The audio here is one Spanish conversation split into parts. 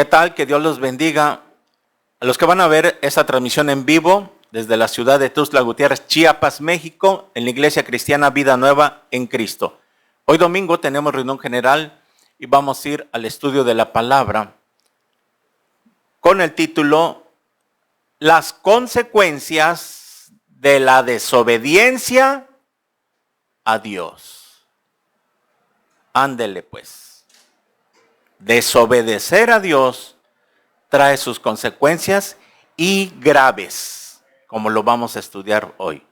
¿Qué tal? Que Dios los bendiga. A los que van a ver esta transmisión en vivo desde la ciudad de Tuxtla Gutiérrez, Chiapas, México, en la Iglesia Cristiana Vida Nueva en Cristo. Hoy domingo tenemos reunión general y vamos a ir al estudio de la palabra con el título Las consecuencias de la desobediencia a Dios. Ándele pues. Desobedecer a Dios trae sus consecuencias y graves, como lo vamos a estudiar hoy.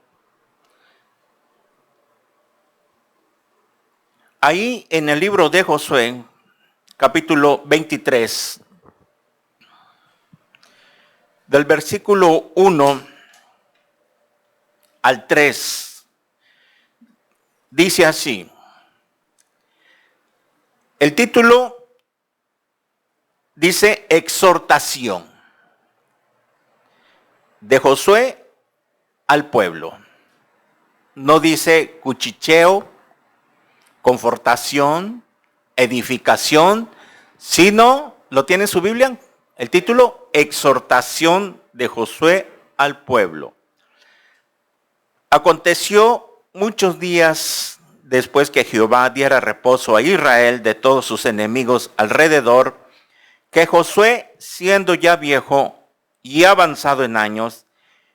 Ahí en el libro de Josué, capítulo 23, del versículo 1 al 3, dice así. El título dice exhortación de Josué al pueblo. No dice cuchicheo, confortación, edificación, sino, ¿lo tiene en su Biblia? El título, exhortación de Josué al pueblo. Aconteció muchos días después que Jehová diera reposo a Israel de todos sus enemigos alrededor, que Josué, siendo ya viejo y avanzado en años,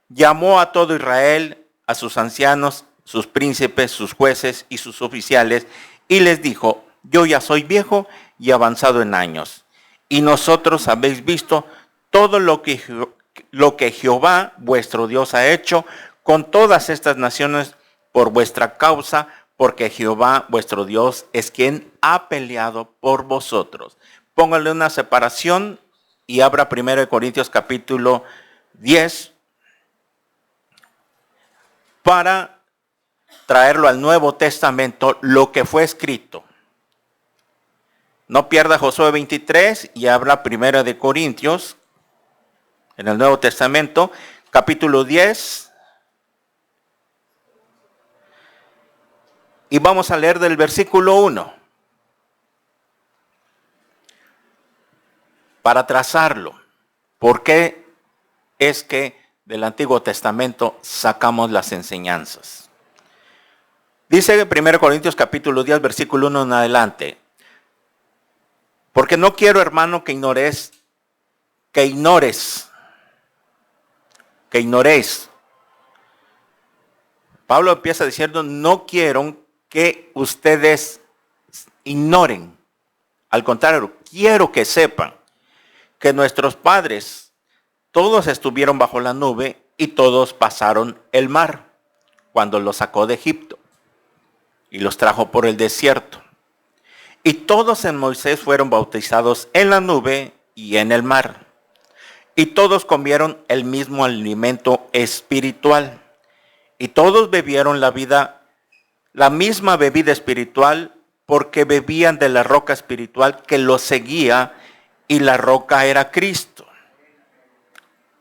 llamó a todo Israel, a sus ancianos, sus príncipes, sus jueces y sus oficiales, y les dijo: yo ya soy viejo y avanzado en años, y nosotros habéis visto todo lo que Jehová vuestro Dios ha hecho con todas estas naciones por vuestra causa, porque Jehová vuestro Dios es quien ha peleado por vosotros. Póngale una separación y abra 1 Corintios capítulo 10 para traerlo al Nuevo Testamento, lo que fue escrito. No pierda Josué 23 y abra 1 Corintios en el Nuevo Testamento, capítulo 10. Y vamos a leer del versículo 1. Para trazarlo, ¿por qué es que del Antiguo Testamento sacamos las enseñanzas? Dice 1 Corintios capítulo 10, versículo 1 en adelante: porque no quiero, hermano, que ignoréis. Pablo empieza diciendo: no quiero que ustedes ignoren. Al contrario, quiero que sepan que nuestros padres todos estuvieron bajo la nube y todos pasaron el mar cuando los sacó de Egipto y los trajo por el desierto. Y todos en Moisés fueron bautizados en la nube y en el mar. Y todos comieron el mismo alimento espiritual. Y todos bebieron la misma bebida espiritual, porque bebían de la roca espiritual que los seguía, y la roca era Cristo.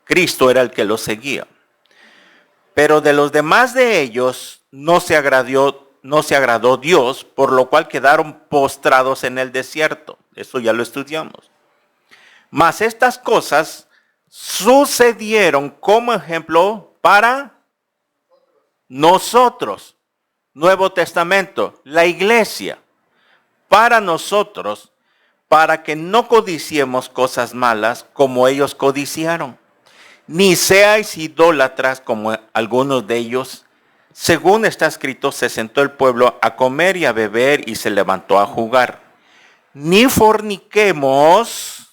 Cristo era el que los seguía. Pero de los demás de ellos no se agradó Dios, por lo cual quedaron postrados en el desierto. Eso ya lo estudiamos. Mas estas cosas sucedieron como ejemplo para nosotros. Nuevo Testamento, la iglesia, para nosotros, para que no codiciemos cosas malas como ellos codiciaron, ni seáis idólatras como algunos de ellos. Según está escrito, se sentó el pueblo a comer y a beber y se levantó a jugar. Ni forniquemos,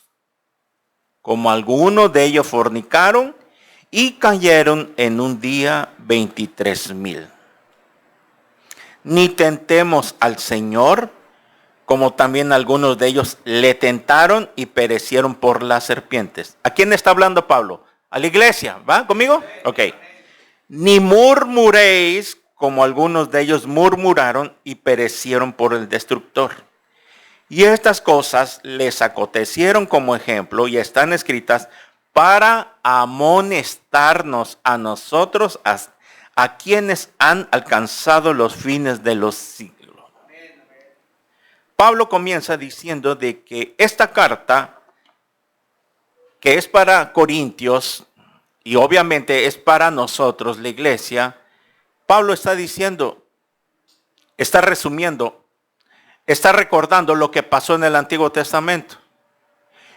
como algunos de ellos fornicaron y cayeron en un día 23,000. Ni tentemos al Señor, como también algunos de ellos le tentaron y perecieron por las serpientes. ¿A quién está hablando Pablo? A la iglesia, ¿va conmigo? Ok. Ni murmuréis, como algunos de ellos murmuraron y perecieron por el destructor. Y estas cosas les acontecieron como ejemplo y están escritas para amonestarnos a nosotros, a quienes han alcanzado los fines de los siglos. Pablo comienza diciendo de que esta carta que es para Corintios y obviamente es para nosotros, la iglesia, Pablo está diciendo, está resumiendo, está recordando lo que pasó en el Antiguo Testamento.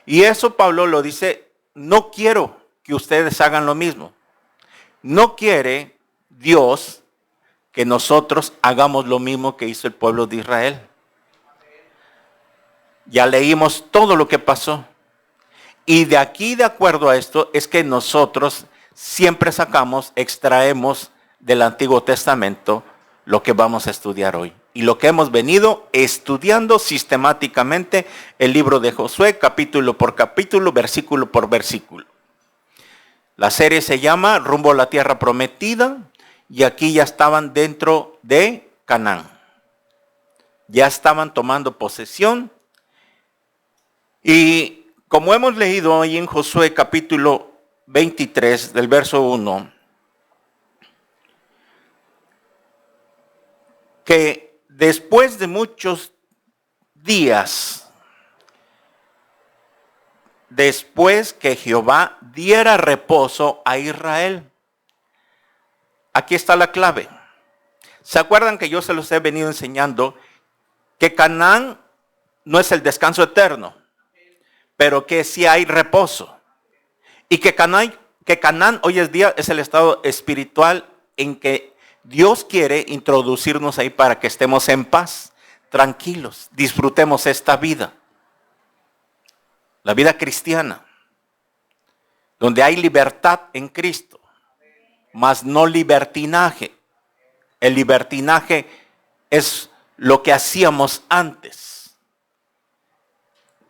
Y eso Pablo lo dice, no quiero que ustedes hagan lo mismo. No quiere Dios que nosotros hagamos lo mismo que hizo el pueblo de Israel. Ya leímos todo lo que pasó. Y de aquí, de acuerdo a esto, es que nosotros siempre extraemos del Antiguo Testamento lo que vamos a estudiar hoy. Y lo que hemos venido estudiando sistemáticamente el libro de Josué, capítulo por capítulo, versículo por versículo. La serie se llama Rumbo a la Tierra Prometida y aquí ya estaban dentro de Canaán. Ya estaban tomando posesión. Y como hemos leído hoy en Josué capítulo 23 del verso 1, que después de muchos días, después que Jehová diera reposo a Israel, aquí está la clave. ¿Se acuerdan que yo se los he venido enseñando que Canaán no es el descanso eterno, pero que sí hay reposo? Y que Canaán hoy en día es el estado espiritual en que Dios quiere introducirnos ahí para que estemos en paz, tranquilos, disfrutemos esta vida. La vida cristiana, donde hay libertad en Cristo, mas no libertinaje. El libertinaje es lo que hacíamos antes.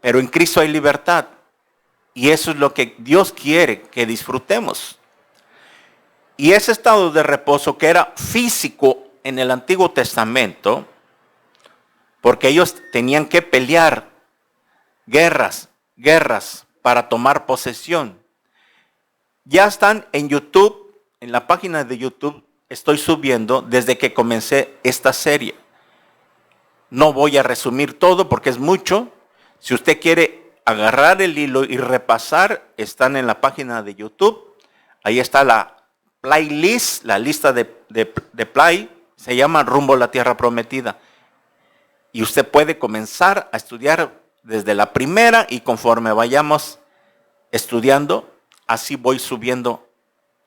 Pero en Cristo hay libertad. Y eso es lo que Dios quiere que disfrutemos. Y ese estado de reposo que era físico en el Antiguo Testamento, porque ellos tenían que pelear guerras para tomar posesión. Ya están en YouTube, en la página de YouTube, estoy subiendo desde que comencé esta serie. No voy a resumir todo porque es mucho. Si usted quiere agarrar el hilo y repasar, están en la página de YouTube. Ahí está la playlist, la lista de play, se llama Rumbo a la Tierra Prometida. Y usted puede comenzar a estudiar desde la primera y conforme vayamos estudiando, así voy subiendo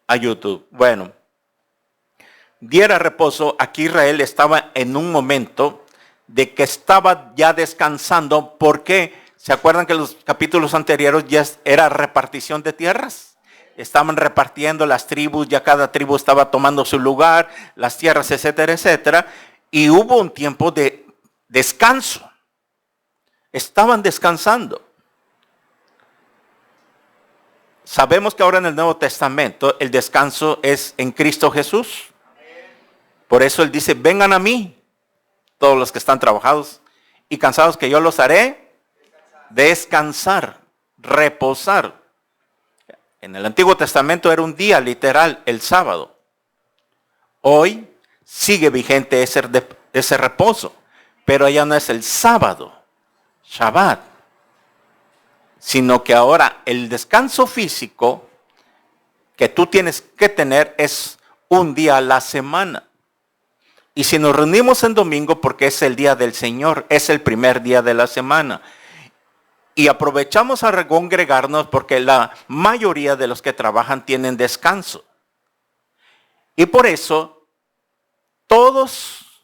a YouTube. Bueno, diera reposo, aquí Israel estaba en un momento de que estaba ya descansando. ¿Por qué? ¿Se acuerdan que los capítulos anteriores ya era repartición de tierras? Estaban repartiendo las tribus, ya cada tribu estaba tomando su lugar, las tierras, etcétera, etcétera. Y hubo un tiempo de descanso. Estaban descansando. Sabemos que ahora en el Nuevo Testamento el descanso es en Cristo Jesús. Por eso Él dice, vengan a mí, todos los que están trabajados y cansados, que yo los haré descansar, reposar. En el Antiguo Testamento era un día literal, el sábado. Hoy sigue vigente ese reposo, pero ya no es el sábado, Shabbat, sino que ahora el descanso físico que tú tienes que tener es un día a la semana. Y si nos reunimos en domingo, porque es el día del Señor, es el primer día de la semana. Y aprovechamos a congregarnos porque la mayoría de los que trabajan tienen descanso. Y por eso, todos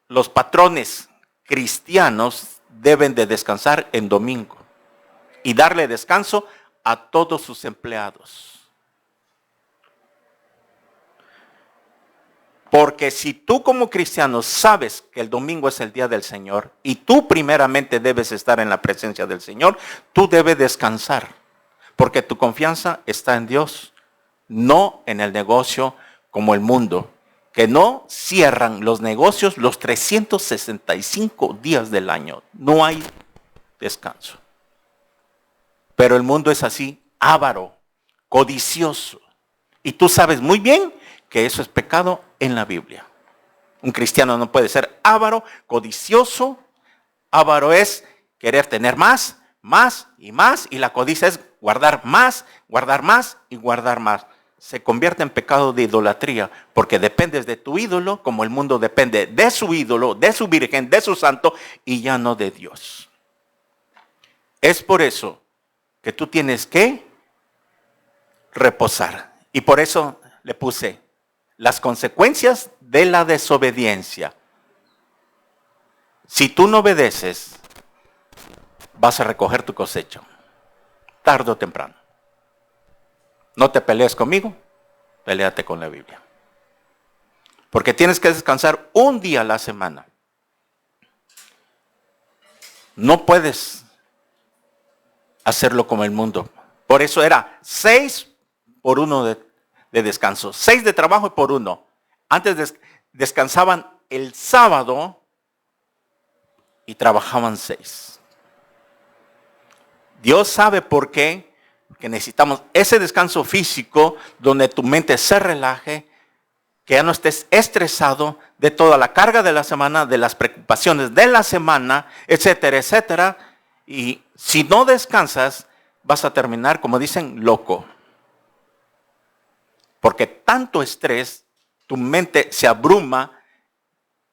los patrones cristianos deben de descansar en domingo. Y darle descanso a todos sus empleados. Porque si tú como cristiano sabes que el domingo es el día del Señor y tú primeramente debes estar en la presencia del Señor, tú debes descansar. Porque tu confianza está en Dios, no en el negocio como el mundo, que no cierran los negocios los 365 días del año. No hay descanso. Pero el mundo es así, avaro, codicioso. Y tú sabes muy bien que eso es pecado en la Biblia. Un cristiano no puede ser avaro, codicioso. Avaro es querer tener más, más y más. Y la codicia es guardar más y guardar más. Se convierte en pecado de idolatría, porque dependes de tu ídolo, como el mundo depende de su ídolo, de su virgen, de su santo, y ya no de Dios. Es por eso que tú tienes que reposar. Y por eso le puse las consecuencias de la desobediencia. Si tú no obedeces, vas a recoger tu cosecha, tarde o temprano. No te pelees conmigo, peléate con la Biblia. Porque tienes que descansar un día a la semana. No puedes hacerlo como el mundo. Por eso era 6 por 1 de descanso. 6 de trabajo y por 1. Antes descansaban el sábado y trabajaban 6. Dios sabe por qué, que necesitamos ese descanso físico donde tu mente se relaje, que ya no estés estresado de toda la carga de la semana, de las preocupaciones de la semana, etcétera, etcétera. Y si no descansas, vas a terminar, como dicen, loco. Porque tanto estrés, tu mente se abruma,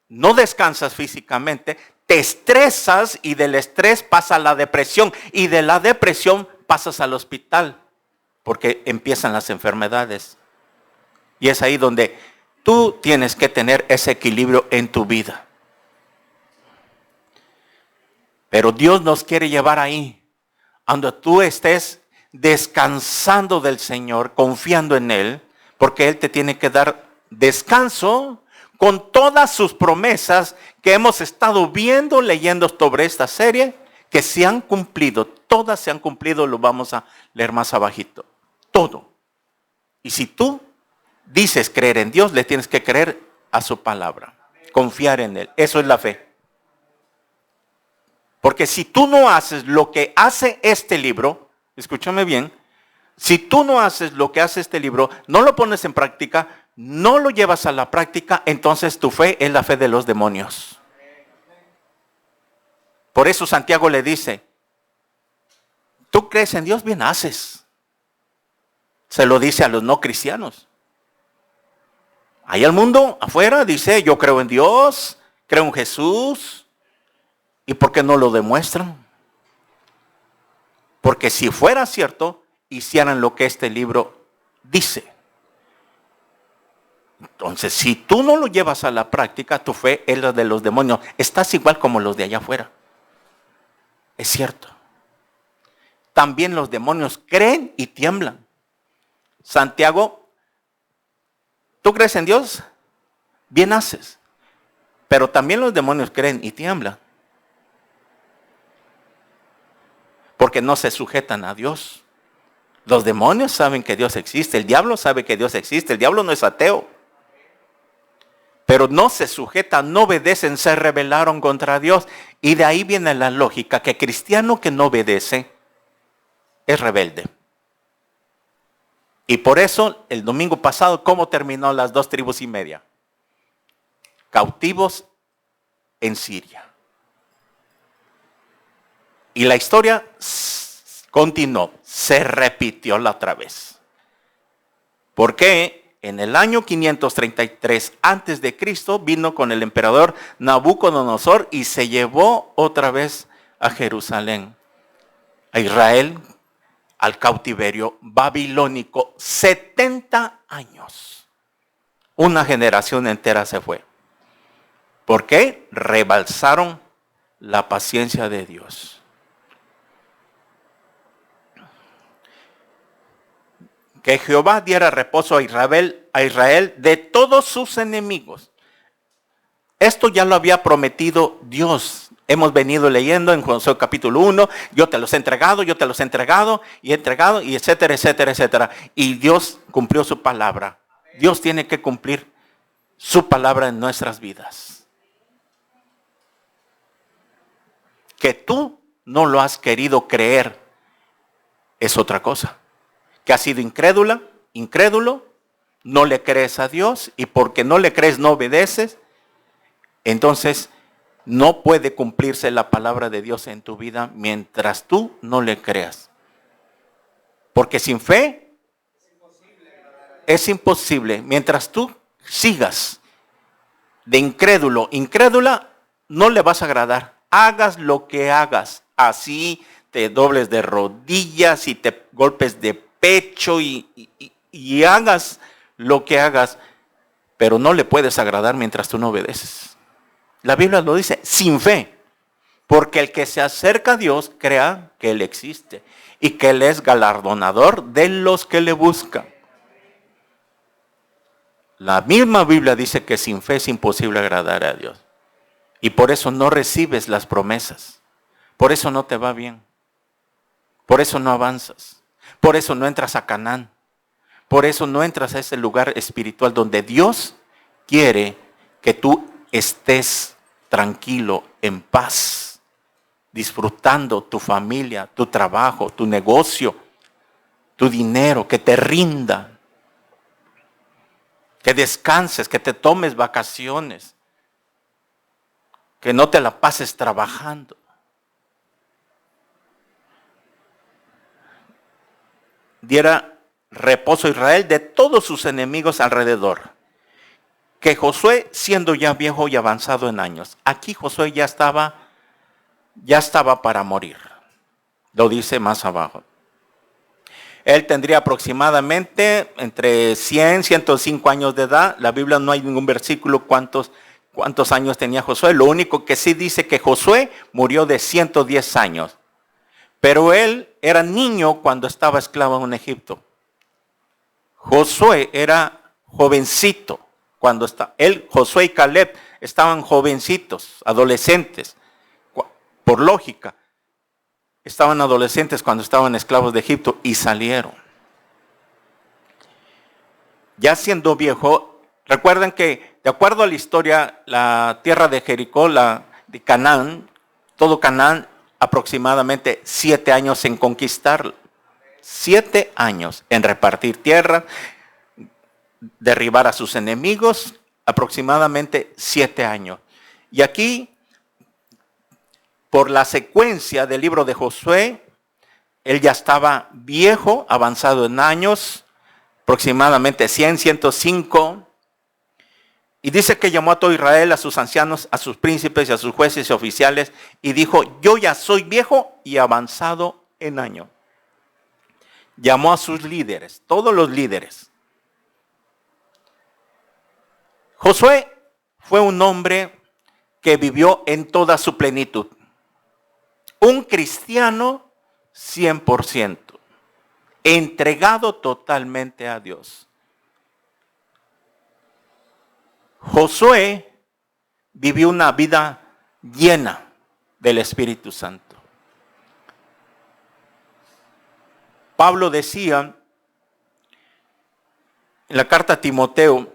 no descansas físicamente, te estresas y del estrés pasa a la depresión y de la depresión pasas al hospital porque empiezan las enfermedades. Y es ahí donde tú tienes que tener ese equilibrio en tu vida. Pero Dios nos quiere llevar ahí, donde tú estés descansando del Señor, confiando en Él, porque Él te tiene que dar descanso con todas sus promesas que hemos estado viendo, leyendo sobre esta serie, que se han cumplido, todas se han cumplido, lo vamos a leer más abajito. Todo. Y si tú dices creer en Dios, le tienes que creer a su palabra, confiar en Él. Eso es la fe. Porque si tú no haces lo que hace este libro, escúchame bien, si tú no haces lo que hace este libro, no lo pones en práctica, no lo llevas a la práctica, entonces tu fe es la fe de los demonios. Por eso Santiago le dice, tú crees en Dios, bien haces. Se lo dice a los no cristianos. Ahí al mundo afuera dice, yo creo en Dios, creo en Jesús. ¿Y por qué no lo demuestran? Porque si fuera cierto, hicieran lo que este libro dice. Entonces, si tú no lo llevas a la práctica, tu fe es la de los demonios. Estás igual como los de allá afuera. Es cierto. También los demonios creen y tiemblan. Santiago, ¿tú crees en Dios? Bien haces. Pero también los demonios creen y tiemblan. Porque no se sujetan a Dios. Los demonios saben que Dios existe. El diablo sabe que Dios existe. El diablo no es ateo. Pero no se sujetan, no obedecen, se rebelaron contra Dios. Y de ahí viene la lógica que cristiano que no obedece es rebelde. Y por eso el domingo pasado, ¿cómo terminó las 2 tribus y media? Cautivos en Siria. Y la historia continuó, se repitió la otra vez. Porque en el año 533 antes de Cristo vino con el emperador Nabucodonosor y se llevó otra vez a Jerusalén, a Israel, al cautiverio babilónico. 70 años. Una generación entera se fue. ¿Por qué? Rebalsaron la paciencia de Dios. Que Jehová diera reposo a Israel de todos sus enemigos. Esto ya lo había prometido Dios. Hemos venido leyendo en Josué capítulo 1, yo te los he entregado, y etcétera, etcétera, etcétera. Y Dios cumplió su palabra. Dios tiene que cumplir su palabra en nuestras vidas. Que tú no lo has querido creer es otra cosa. Que has sido incrédulo, no le crees a Dios y porque no le crees no obedeces, entonces no puede cumplirse la palabra de Dios en tu vida mientras tú no le creas. Porque sin fe es imposible. Mientras tú sigas de incrédulo, incrédula, no le vas a agradar. Hagas lo que hagas. Así te dobles de rodillas y te golpes de pecho y hagas lo que hagas. Pero no le puedes agradar mientras tú no obedeces. La Biblia lo dice, sin fe. Porque el que se acerca a Dios crea que Él existe y que Él es galardonador de los que le buscan. La misma Biblia dice que sin fe es imposible agradar a Dios. Y por eso no recibes las promesas. Por eso no te va bien. Por eso no avanzas. Por eso no entras a Canaán. Por eso no entras a ese lugar espiritual donde Dios quiere que tú estés tranquilo, en paz, disfrutando tu familia, tu trabajo, tu negocio, tu dinero, que te rinda, que descanses, que te tomes vacaciones, que no te la pases trabajando. Diera reposo a Israel de todos sus enemigos alrededor. Que Josué, siendo ya viejo y avanzado en años, aquí Josué ya estaba para morir. Lo dice más abajo. Él tendría aproximadamente entre 100, 105 años de edad. La Biblia no hay ningún versículo cuántos años tenía Josué. Lo único que sí dice que Josué murió de 110 años. Pero él era niño cuando estaba esclavo en Egipto. Josué era jovencito cuando Josué y Caleb estaban jovencitos, adolescentes. Por lógica, estaban adolescentes cuando estaban esclavos de Egipto y salieron. Ya siendo viejo, recuerden que de acuerdo a la historia, la tierra de Jericó, de Canaán, todo Canaán, aproximadamente 7 años en conquistarlo. 7 años en repartir tierra, derribar a sus enemigos, aproximadamente 7 años. Y aquí, por la secuencia del libro de Josué, él ya estaba viejo, avanzado en años, aproximadamente 100, 105. Y dice que llamó a todo Israel, a sus ancianos, a sus príncipes y a sus jueces y oficiales, y dijo, yo ya soy viejo y avanzado en años. Llamó a sus líderes, todos los líderes. Josué fue un hombre que vivió en toda su plenitud. Un cristiano 100%, entregado totalmente a Dios. Josué vivió una vida llena del Espíritu Santo. Pablo decía en la carta a Timoteo,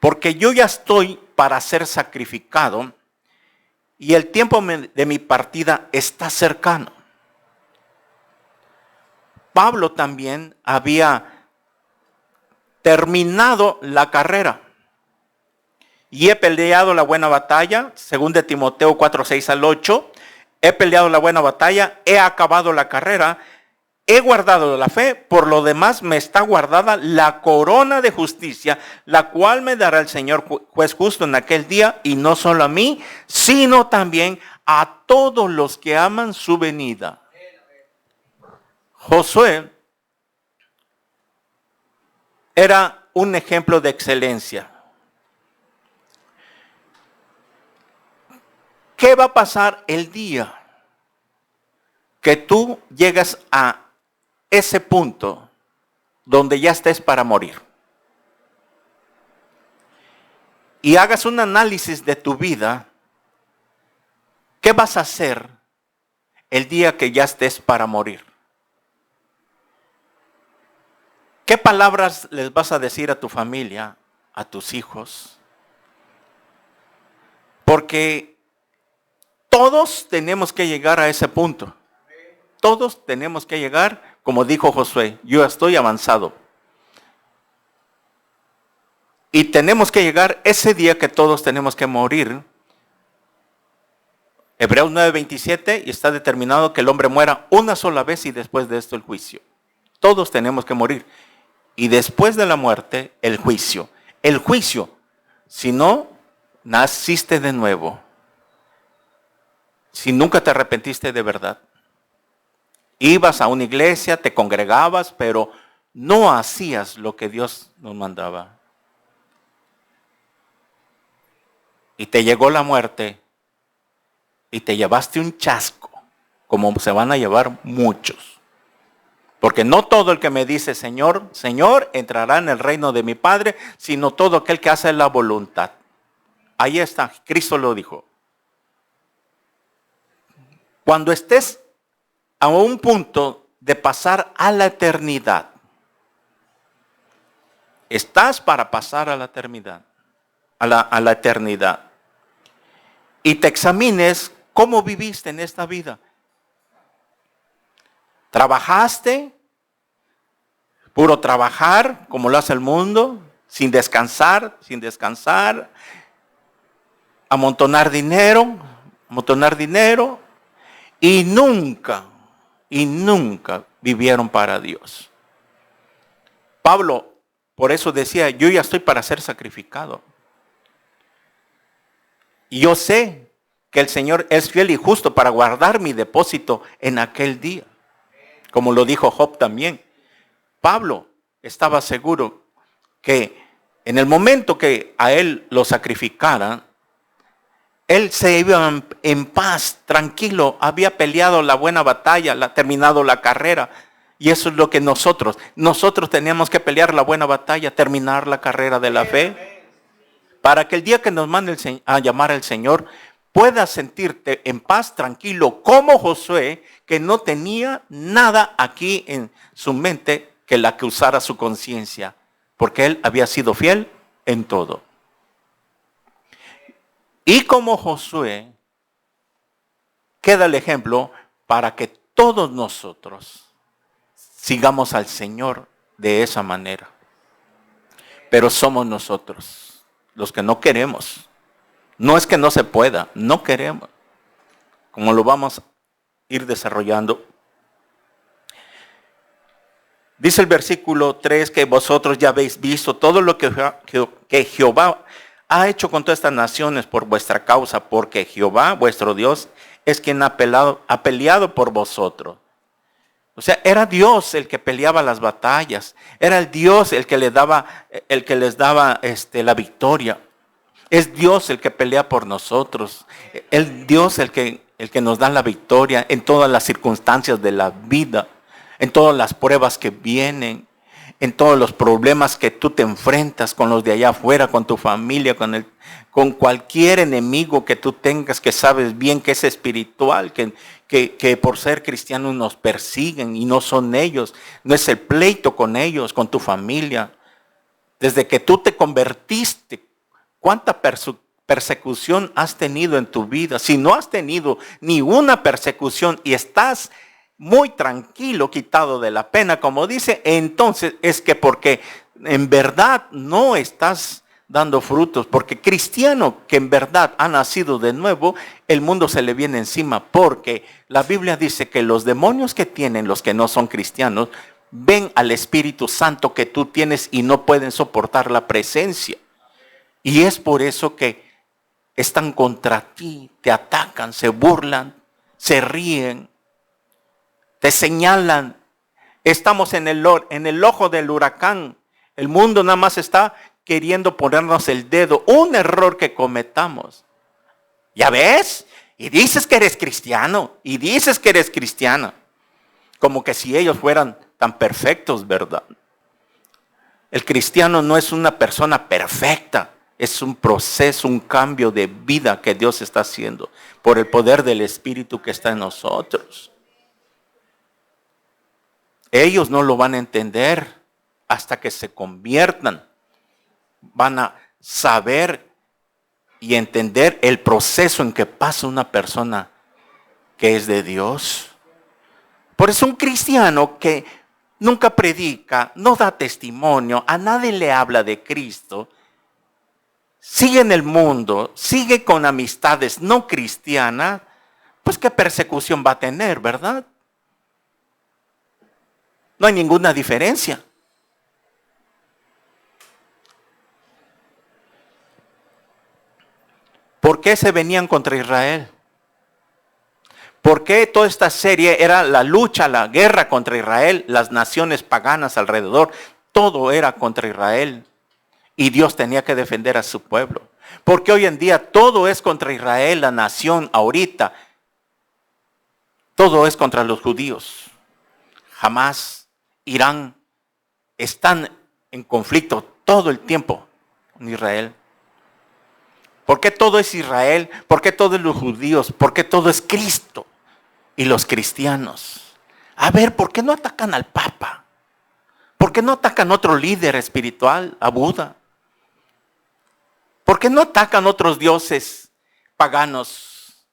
porque yo ya estoy para ser sacrificado y el tiempo de mi partida está cercano. Pablo también había terminado la carrera. Y he peleado la buena batalla, según de Timoteo 4, 6 al 8. He peleado la buena batalla, he acabado la carrera, he guardado la fe, por lo demás me está guardada la corona de justicia, la cual me dará el Señor juez justo en aquel día, y no solo a mí, sino también a todos los que aman su venida. Josué era un ejemplo de excelencia. ¿Qué va a pasar el día que tú llegas a ese punto donde ya estés para morir? Y hagas un análisis de tu vida. ¿Qué vas a hacer el día que ya estés para morir? ¿Qué palabras les vas a decir a tu familia, a tus hijos? Porque todos tenemos que llegar a ese punto. Todos tenemos que llegar, como dijo Josué, yo estoy avanzado. Y tenemos que llegar ese día que todos tenemos que morir. Hebreos 9:27, y está determinado que el hombre muera una sola vez y después de esto el juicio. Todos tenemos que morir. Y después de la muerte, el juicio. El juicio, si no naciste de nuevo, si nunca te arrepentiste de verdad, ibas a una iglesia, te congregabas, pero no hacías lo que Dios nos mandaba. Y te llegó la muerte y te llevaste un chasco, como se van a llevar muchos. Porque no todo el que me dice Señor, Señor, entrará en el reino de mi Padre, sino todo aquel que hace la voluntad. Ahí está, Cristo lo dijo. Cuando estés a un punto de pasar a la eternidad, estás para pasar a la eternidad, a la eternidad, y te examines cómo viviste en esta vida. ¿Trabajaste? Puro trabajar, como lo hace el mundo, sin descansar, amontonar dinero, y nunca vivieron para Dios. Pablo, por eso decía, yo ya estoy para ser sacrificado. Y yo sé que el Señor es fiel y justo para guardar mi depósito en aquel día. Como lo dijo Job también. Pablo estaba seguro que en el momento que a él lo sacrificaran, él se iba en paz, tranquilo, había peleado la buena batalla, terminado la carrera. Y eso es lo que nosotros teníamos que pelear la buena batalla, terminar la carrera de la fe. Para que el día que nos mande a llamar al Señor, puedas sentirte en paz, tranquilo, como Josué, que no tenía nada aquí en su mente que la que usara su conciencia, porque él había sido fiel en todo. Y como Josué, queda el ejemplo para que todos nosotros sigamos al Señor de esa manera. Pero somos nosotros los que no queremos. No es que no se pueda, no queremos. Como lo vamos a ir desarrollando. Dice el versículo 3 que vosotros ya habéis visto todo lo que Jehová ha hecho con todas estas naciones por vuestra causa, porque Jehová, vuestro Dios, es quien ha peleado por vosotros. O sea, era Dios el que peleaba las batallas, era el Dios el que les daba la victoria. Es Dios el que pelea por nosotros, el Dios el que nos da la victoria en todas las circunstancias de la vida, en todas las pruebas que vienen, en todos los problemas que tú te enfrentas con los de allá afuera, con tu familia, con cualquier enemigo que tú tengas, que sabes bien que es espiritual, que por ser cristianos nos persiguen y no son ellos, no es el pleito con ellos, con tu familia. Desde que tú te convertiste, ¿cuánta persecución has tenido en tu vida? Si no has tenido ni una persecución y estás muy tranquilo, quitado de la pena, como dice, entonces es que porque en verdad no estás dando frutos, porque cristiano que en verdad ha nacido de nuevo, el mundo se le viene encima, porque la Biblia dice que los demonios que tienen los que no son cristianos, ven al Espíritu Santo que tú tienes y no pueden soportar la presencia. Y es por eso que están contra ti, te atacan, se burlan, se ríen, te señalan. Estamos en el ojo del huracán. El mundo nada más está queriendo ponernos el dedo. Un error que cometamos. ¿Ya ves? Y dices que eres cristiano. Y dices que eres cristiana. Como que si ellos fueran tan perfectos, ¿verdad? El cristiano no es una persona perfecta. Es un proceso, un cambio de vida que Dios está haciendo por el poder del Espíritu que está en nosotros. Ellos no lo van a entender hasta que se conviertan. Van a saber y entender el proceso en que pasa una persona que es de Dios. Por eso un cristiano que nunca predica, no da testimonio, a nadie le habla de Cristo, sigue en el mundo, sigue con amistades no cristianas, pues qué persecución va a tener, ¿verdad? No hay ninguna diferencia. ¿Por qué se venían contra Israel? ¿Por qué toda esta serie era la lucha, la guerra contra Israel? Las naciones paganas alrededor, todo era contra Israel. Y Dios tenía que defender a su pueblo. Porque hoy en día todo es contra Israel, la nación ahorita. Todo es contra los judíos. Jamás Irán están en conflicto todo el tiempo con Israel. ¿Por qué todo es Israel? ¿Por qué todos los judíos? ¿Por qué todo es Cristo y los cristianos? A ver, ¿por qué no atacan al Papa? ¿Por qué no atacan a otro líder espiritual, a Buda? ¿Por qué no atacan otros dioses paganos?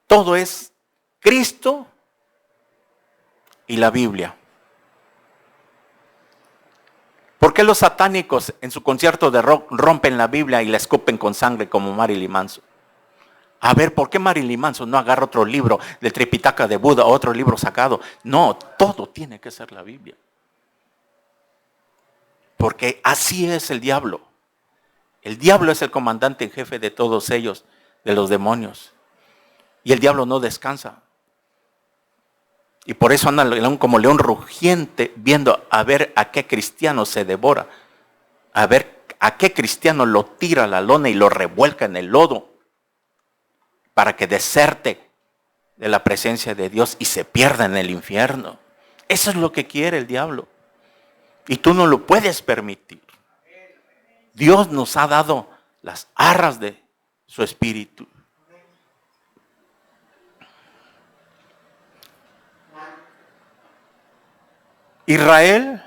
Todo es Cristo y la Biblia. ¿Por qué los satánicos en su concierto de rock rompen la Biblia y la escupen con sangre como Marilyn Manson? A ver, ¿por qué Marilyn Manson no agarra otro libro del Tripitaka de Buda o otro libro sacado? No, todo tiene que ser la Biblia. Porque así es el diablo. El diablo es el comandante en jefe de todos ellos, de los demonios. Y el diablo no descansa. Y por eso anda como león rugiente viendo a ver a qué cristiano se devora. A ver a qué cristiano lo tira a la lona y lo revuelca en el lodo. Para que deserte de la presencia de Dios y se pierda en el infierno. Eso es lo que quiere el diablo. Y tú no lo puedes permitir. Dios nos ha dado las arras de su espíritu. Israel,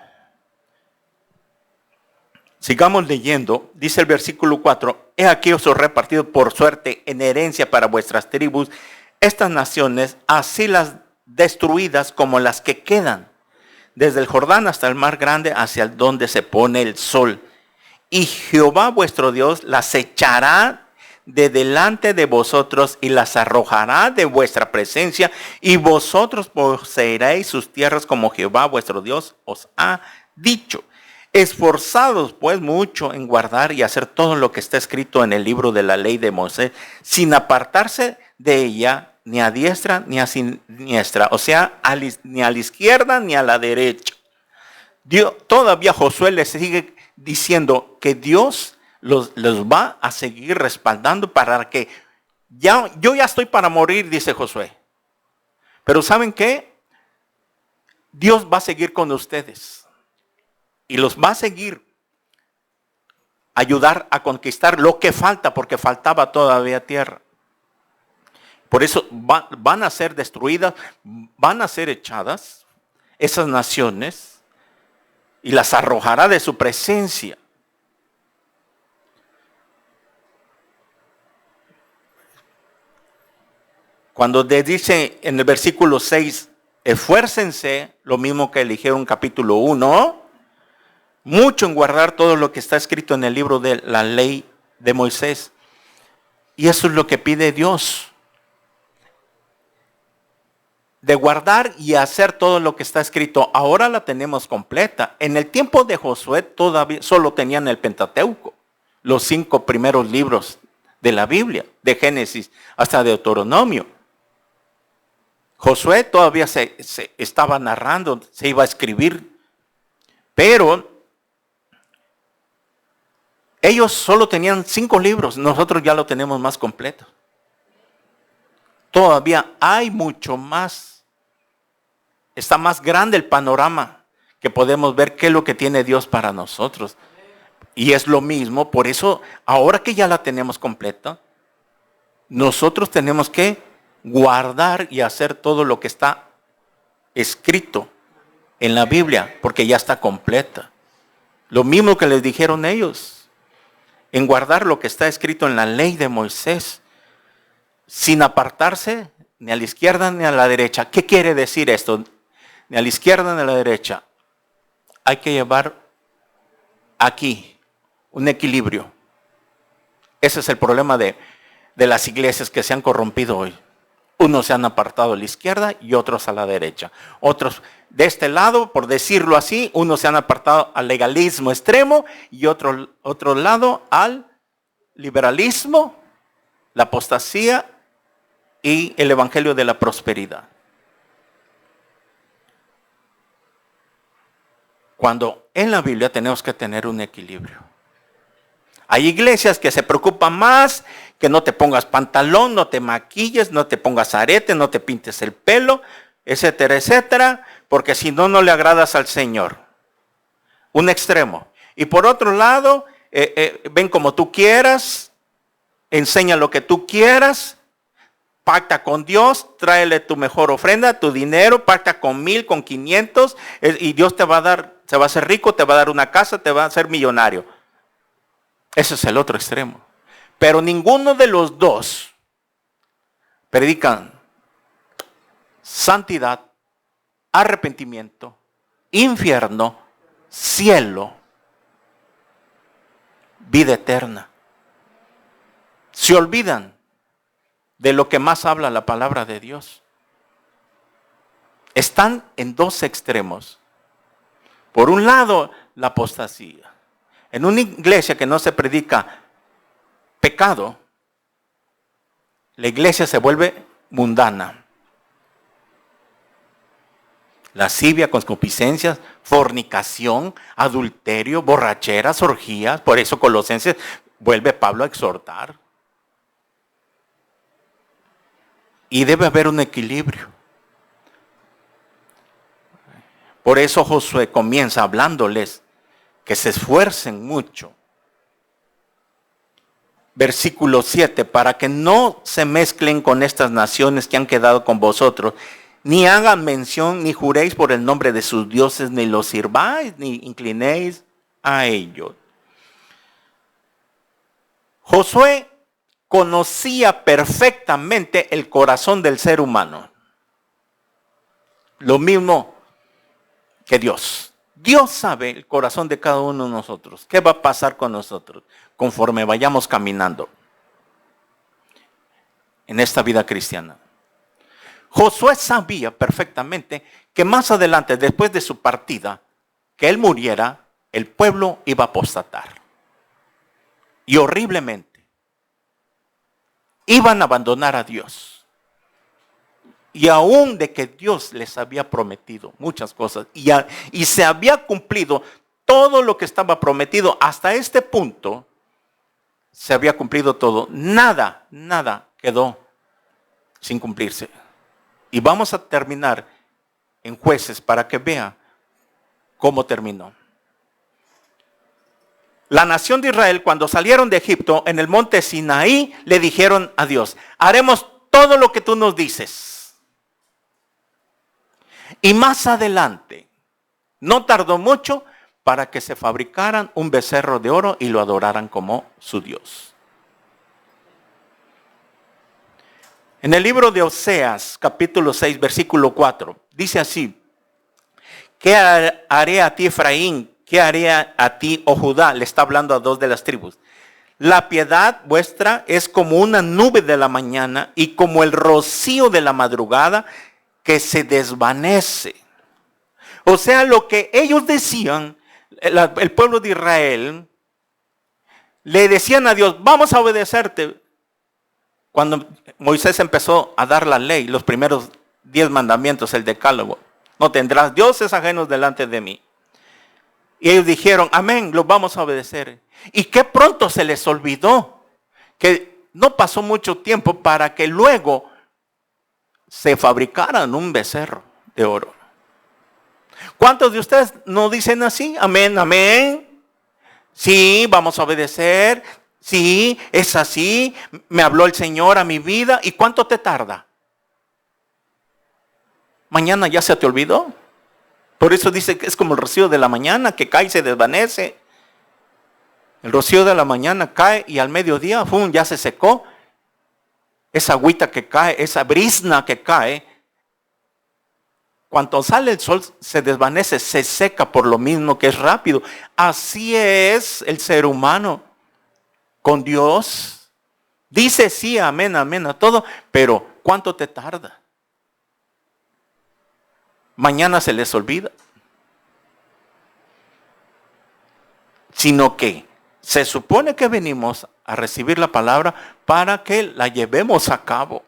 sigamos leyendo, dice el versículo 4, he aquí os he repartido por suerte en herencia para vuestras tribus estas naciones, así las destruidas como las que quedan, desde el Jordán hasta el mar grande, hacia donde se pone el sol. Y Jehová vuestro Dios las echará de delante de vosotros y las arrojará de vuestra presencia, y vosotros poseeréis sus tierras como Jehová vuestro Dios os ha dicho. Esforzados pues mucho en guardar y hacer todo lo que está escrito en el libro de la ley de Moisés, sin apartarse de ella ni a diestra ni a siniestra, o sea, ni a la izquierda ni a la derecha. Todavía Josué les sigue diciendo que Dios los va a seguir respaldando para que yo ya estoy para morir, dice Josué. Pero ¿saben qué? Dios va a seguir con ustedes y los va a seguir ayudar a conquistar lo que falta, porque faltaba todavía tierra. Por eso van a ser destruidas, van a ser echadas esas naciones y las arrojará de su presencia. Cuando le dice en el versículo 6, esfuércense, lo mismo que eligieron capítulo 1, mucho en guardar todo lo que está escrito en el libro de la ley de Moisés. Y eso es lo que pide Dios. De guardar y hacer todo lo que está escrito. Ahora la tenemos completa. En el tiempo de Josué todavía solo tenían el Pentateuco, los 5 primeros libros de la Biblia, de Génesis hasta Deuteronomio. Josué todavía se estaba narrando, se iba a escribir, pero ellos solo tenían 5 libros, nosotros ya lo tenemos más completo. Todavía hay mucho más. Está más grande el panorama que podemos ver qué es lo que tiene Dios para nosotros. Y es lo mismo, por eso ahora que ya la tenemos completa, nosotros tenemos que guardar y hacer todo lo que está escrito en la Biblia, porque ya está completa. Lo mismo que les dijeron ellos, en guardar lo que está escrito en la ley de Moisés, sin apartarse ni a la izquierda ni a la derecha. ¿Qué quiere decir esto? Ni a la izquierda ni a la derecha. Hay que llevar aquí un equilibrio. Ese es el problema de las iglesias que se han corrompido hoy. Unos se han apartado a la izquierda y otros a la derecha. Otros de este lado, por decirlo así, unos se han apartado al legalismo extremo y otro lado al liberalismo, la apostasía y el evangelio de la prosperidad. Cuando en la Biblia tenemos que tener un equilibrio. Hay iglesias que se preocupan más que no te pongas pantalón, no te maquilles, no te pongas arete, no te pintes el pelo, etcétera, etcétera, porque si no, no le agradas al Señor. Un extremo. Y por otro lado, ven como tú quieras, enseña lo que tú quieras, pacta con Dios, tráele tu mejor ofrenda, tu dinero, pacta con 1000, con 500, y Dios te va a dar, se va a hacer rico, te va a dar una casa, te va a hacer millonario. Ese es el otro extremo. Pero ninguno de los dos predican santidad, arrepentimiento, infierno, cielo, vida eterna. Se olvidan de lo que más habla la palabra de Dios. Están en dos extremos. Por un lado, la apostasía. En una iglesia que no se predica pecado, la iglesia se vuelve mundana. Lascivia, concupiscencias, fornicación, adulterio, borracheras, orgías. Por eso Colosenses vuelve Pablo a exhortar. Y debe haber un equilibrio. Por eso Josué comienza hablándoles que se esfuercen mucho. Versículo 7, para que no se mezclen con estas naciones que han quedado con vosotros, ni hagan mención, ni juréis por el nombre de sus dioses, ni los sirváis, ni inclinéis a ellos. Josué conocía perfectamente el corazón del ser humano. Lo mismo que Dios. Dios sabe el corazón de cada uno de nosotros. ¿Qué va a pasar con nosotros conforme vayamos caminando en esta vida cristiana? Josué sabía perfectamente que más adelante, después de su partida, que él muriera, el pueblo iba a apostatar. Y horriblemente. Iban a abandonar a Dios. Y aún de que Dios les había prometido muchas cosas y se había cumplido todo lo que estaba prometido hasta este punto, se había cumplido todo. Nada quedó sin cumplirse. Y vamos a terminar en Jueces para que vea cómo terminó. La nación de Israel, cuando salieron de Egipto en el monte Sinaí, le dijeron a Dios: haremos todo lo que tú nos dices. Y más adelante, no tardó mucho para que se fabricaran un becerro de oro y lo adoraran como su Dios. En el libro de Oseas, capítulo 6, versículo 4, dice así: ¿qué haré a ti, Efraín? ¿Qué haré a ti, oh Judá? Le está hablando a dos de las tribus. La piedad vuestra es como una nube de la mañana y como el rocío de la madrugada que se desvanece. O sea, lo que ellos decían, el pueblo de Israel, le decían a Dios: vamos a obedecerte. Cuando Moisés empezó a dar la ley, los primeros 10 mandamientos, el decálogo: no tendrás dioses ajenos delante de mí. Y ellos dijeron: amén, los vamos a obedecer. Y qué pronto se les olvidó que no pasó mucho tiempo para que luego se fabricaran un becerro de oro. ¿Cuántos de ustedes no dicen así? Amén, amén. Sí, vamos a obedecer. Sí, es así. Me habló el Señor a mi vida. ¿Y cuánto te tarda? Mañana ya se te olvidó. Por eso dice que es como el rocío de la mañana que cae y se desvanece. El rocío de la mañana cae y al mediodía, ¡fum!, ya se secó. Esa agüita que cae, esa brizna que cae, cuando sale el sol se desvanece, se seca por lo mismo que es rápido. Así es el ser humano con Dios. Dice sí, amén, amén a todo, pero ¿cuánto te tarda? Mañana se les olvida. Sino que se supone que venimos a recibir la palabra para que la llevemos a cabo.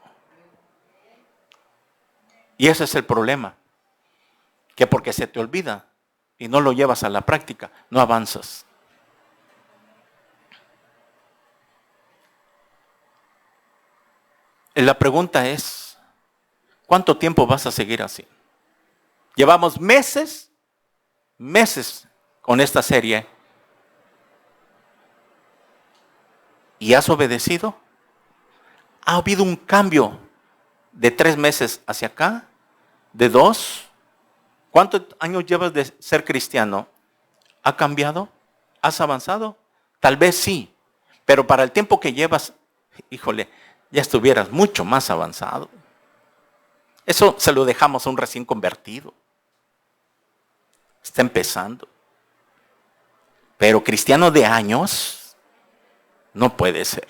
Y ese es el problema. Que porque se te olvida y no lo llevas a la práctica, no avanzas. La pregunta es, ¿cuánto tiempo vas a seguir así? Llevamos meses con esta serie. ¿Y has obedecido? ¿Ha habido un cambio de 3 meses hacia acá? ¿De 2? ¿Cuántos años llevas de ser cristiano? ¿Ha cambiado? ¿Has avanzado? Tal vez sí, pero para el tiempo que llevas, híjole, ya estuvieras mucho más avanzado. Eso se lo dejamos a un recién convertido. Está empezando. Pero cristiano de años, no puede ser.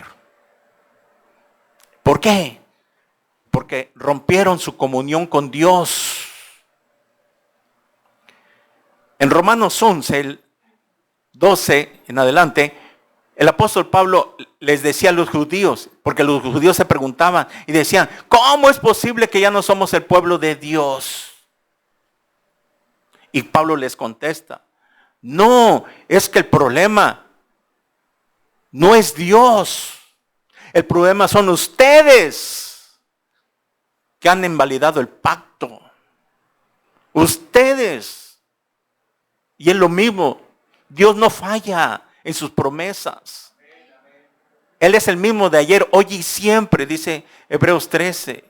¿Por qué? Porque rompieron su comunión con Dios. En Romanos 11, el 12 en adelante, el apóstol Pablo les decía a los judíos, porque los judíos se preguntaban y decían, ¿cómo es posible que ya no somos el pueblo de Dios? Y Pablo les contesta, no, es que el problema no es Dios. El problema son ustedes que han invalidado el pacto. Ustedes. Y es lo mismo. Dios no falla en sus promesas. Él es el mismo de ayer, hoy y siempre, dice Hebreos 13.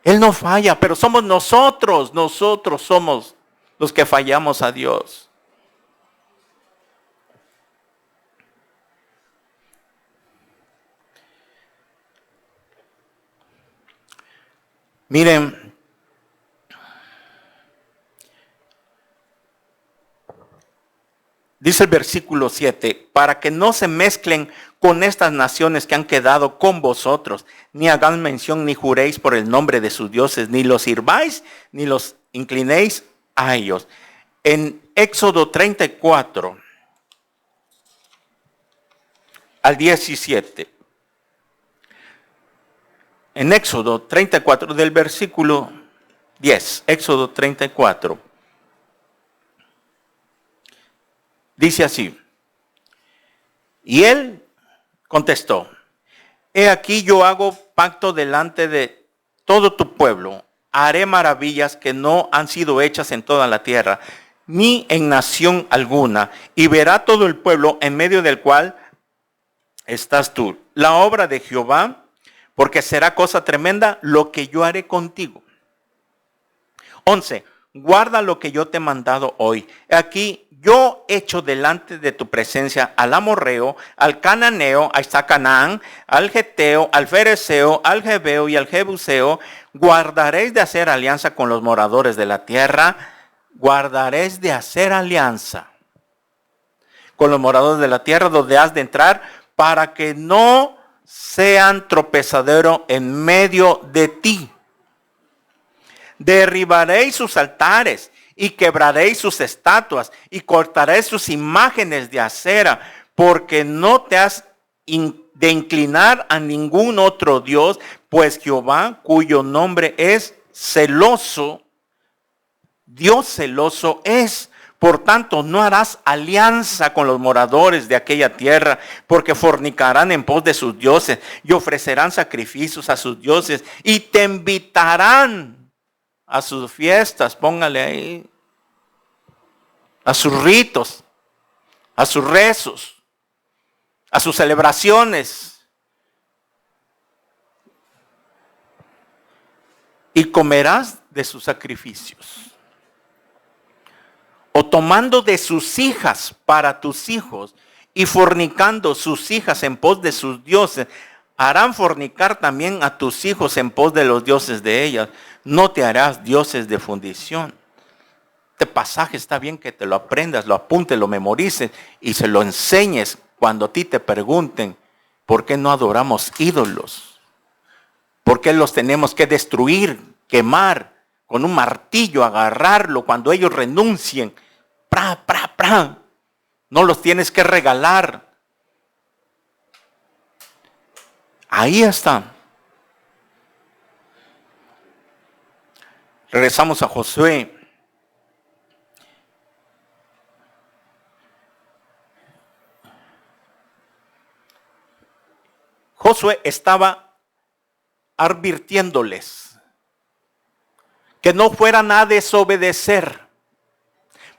Él no falla, pero somos nosotros somos los que fallamos a Dios. Miren, dice el versículo 7, para que no se mezclen con estas naciones que han quedado con vosotros, ni hagan mención ni juréis por el nombre de sus dioses, ni los sirváis, ni los inclinéis a ellos. En Éxodo 34 al 17. En Éxodo 34 del versículo 10, Éxodo 34. Dice así, y él contestó, he aquí yo hago pacto delante de todo tu pueblo, haré maravillas que no han sido hechas en toda la tierra, ni en nación alguna, y verá todo el pueblo en medio del cual estás tú, la obra de Jehová, porque será cosa tremenda lo que yo haré contigo. 11. Guarda lo que yo te he mandado hoy. Aquí yo echo delante de tu presencia al amorreo, al cananeo, ahí está Canaán, al geteo, al fereceo, al jebeo y al jebuseo. Guardaréis de hacer alianza con los moradores de la tierra. Guardaréis de hacer alianza con los moradores de la tierra donde has de entrar, para que no sean tropezadero en medio de ti. Derribaréis sus altares y quebraréis sus estatuas y cortaréis sus imágenes de acera, porque no te has de inclinar a ningún otro Dios, pues Jehová, cuyo nombre es celoso, Dios celoso es. Por tanto, no harás alianza con los moradores de aquella tierra, porque fornicarán en pos de sus dioses y ofrecerán sacrificios a sus dioses y te invitarán a sus fiestas, póngale ahí, a sus ritos, a sus rezos, a sus celebraciones. Y comerás de sus sacrificios. O tomando de sus hijas para tus hijos y fornicando sus hijas en pos de sus dioses, harán fornicar también a tus hijos en pos de los dioses de ellas. No te harás dioses de fundición. Este pasaje está bien que te lo aprendas, lo apuntes, lo memorices y se lo enseñes cuando a ti te pregunten ¿por qué no adoramos ídolos? ¿Por qué los tenemos que destruir, quemar, con un martillo, agarrarlo cuando ellos renuncien? ¡Pra, pra, pra! No los tienes que regalar. Ahí está. Regresamos a Josué. Josué estaba advirtiéndoles que no fueran a desobedecer,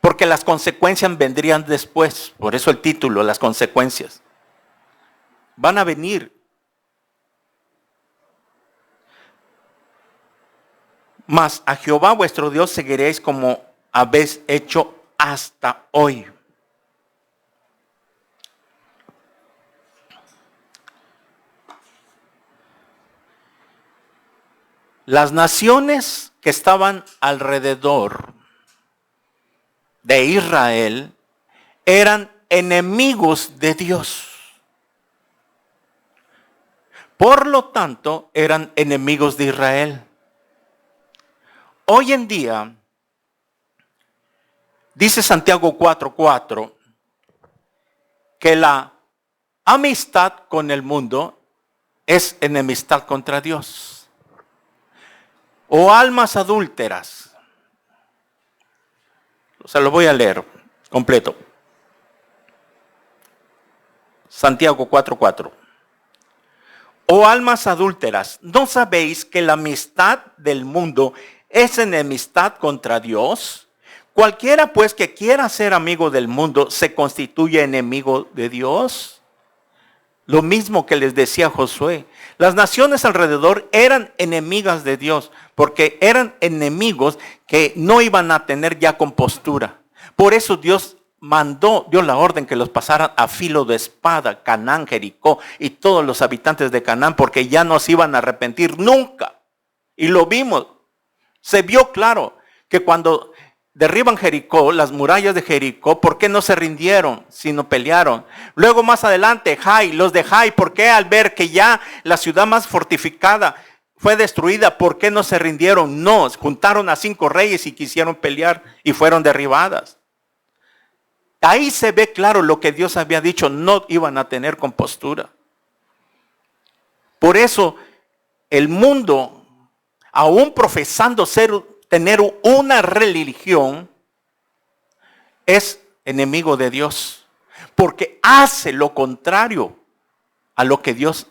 porque las consecuencias vendrían después. Por eso el título, las consecuencias. Van a venir. Mas a Jehová vuestro Dios seguiréis como habéis hecho hasta hoy. Las naciones que estaban alrededor de Israel eran enemigos de Dios. Por lo tanto, eran enemigos de Israel. Hoy en día, dice Santiago 4:4, que la amistad con el mundo es enemistad contra Dios. O almas adúlteras. Se lo voy a leer completo. Santiago 4:4. O almas adúlteras, ¿no sabéis que la amistad del mundo es enemistad contra Dios? Cualquiera pues que quiera ser amigo del mundo se constituye enemigo de Dios. Lo mismo que les decía Josué. Las naciones alrededor eran enemigas de Dios, porque eran enemigos que no iban a tener ya compostura. Por eso Dios dio la orden que los pasaran a filo de espada, Canaán, Jericó y todos los habitantes de Canaán, porque ya no se iban a arrepentir nunca. Y lo vimos. Se vio claro que cuando derriban Jericó, las murallas de Jericó, ¿por qué no se rindieron, sino pelearon? Luego más adelante, los de Jai, ¿por qué al ver que ya la ciudad más fortificada fue destruida, por qué no se rindieron? No, juntaron a 5 reyes y quisieron pelear y fueron derribadas. Ahí se ve claro lo que Dios había dicho, no iban a tener compostura. Por eso el mundo, aún profesando tener una religión, es enemigo de Dios, porque hace lo contrario a lo que Dios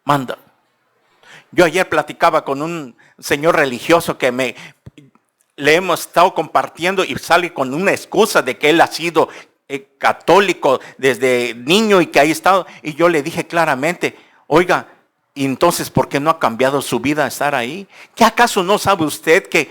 manda. Yo ayer platicaba con un señor religioso que le hemos estado compartiendo y sale con una excusa de que él ha sido católico desde niño y que ha estado, y yo le dije claramente, oiga, y entonces, ¿por qué no ha cambiado su vida a estar ahí? ¿Qué acaso no sabe usted que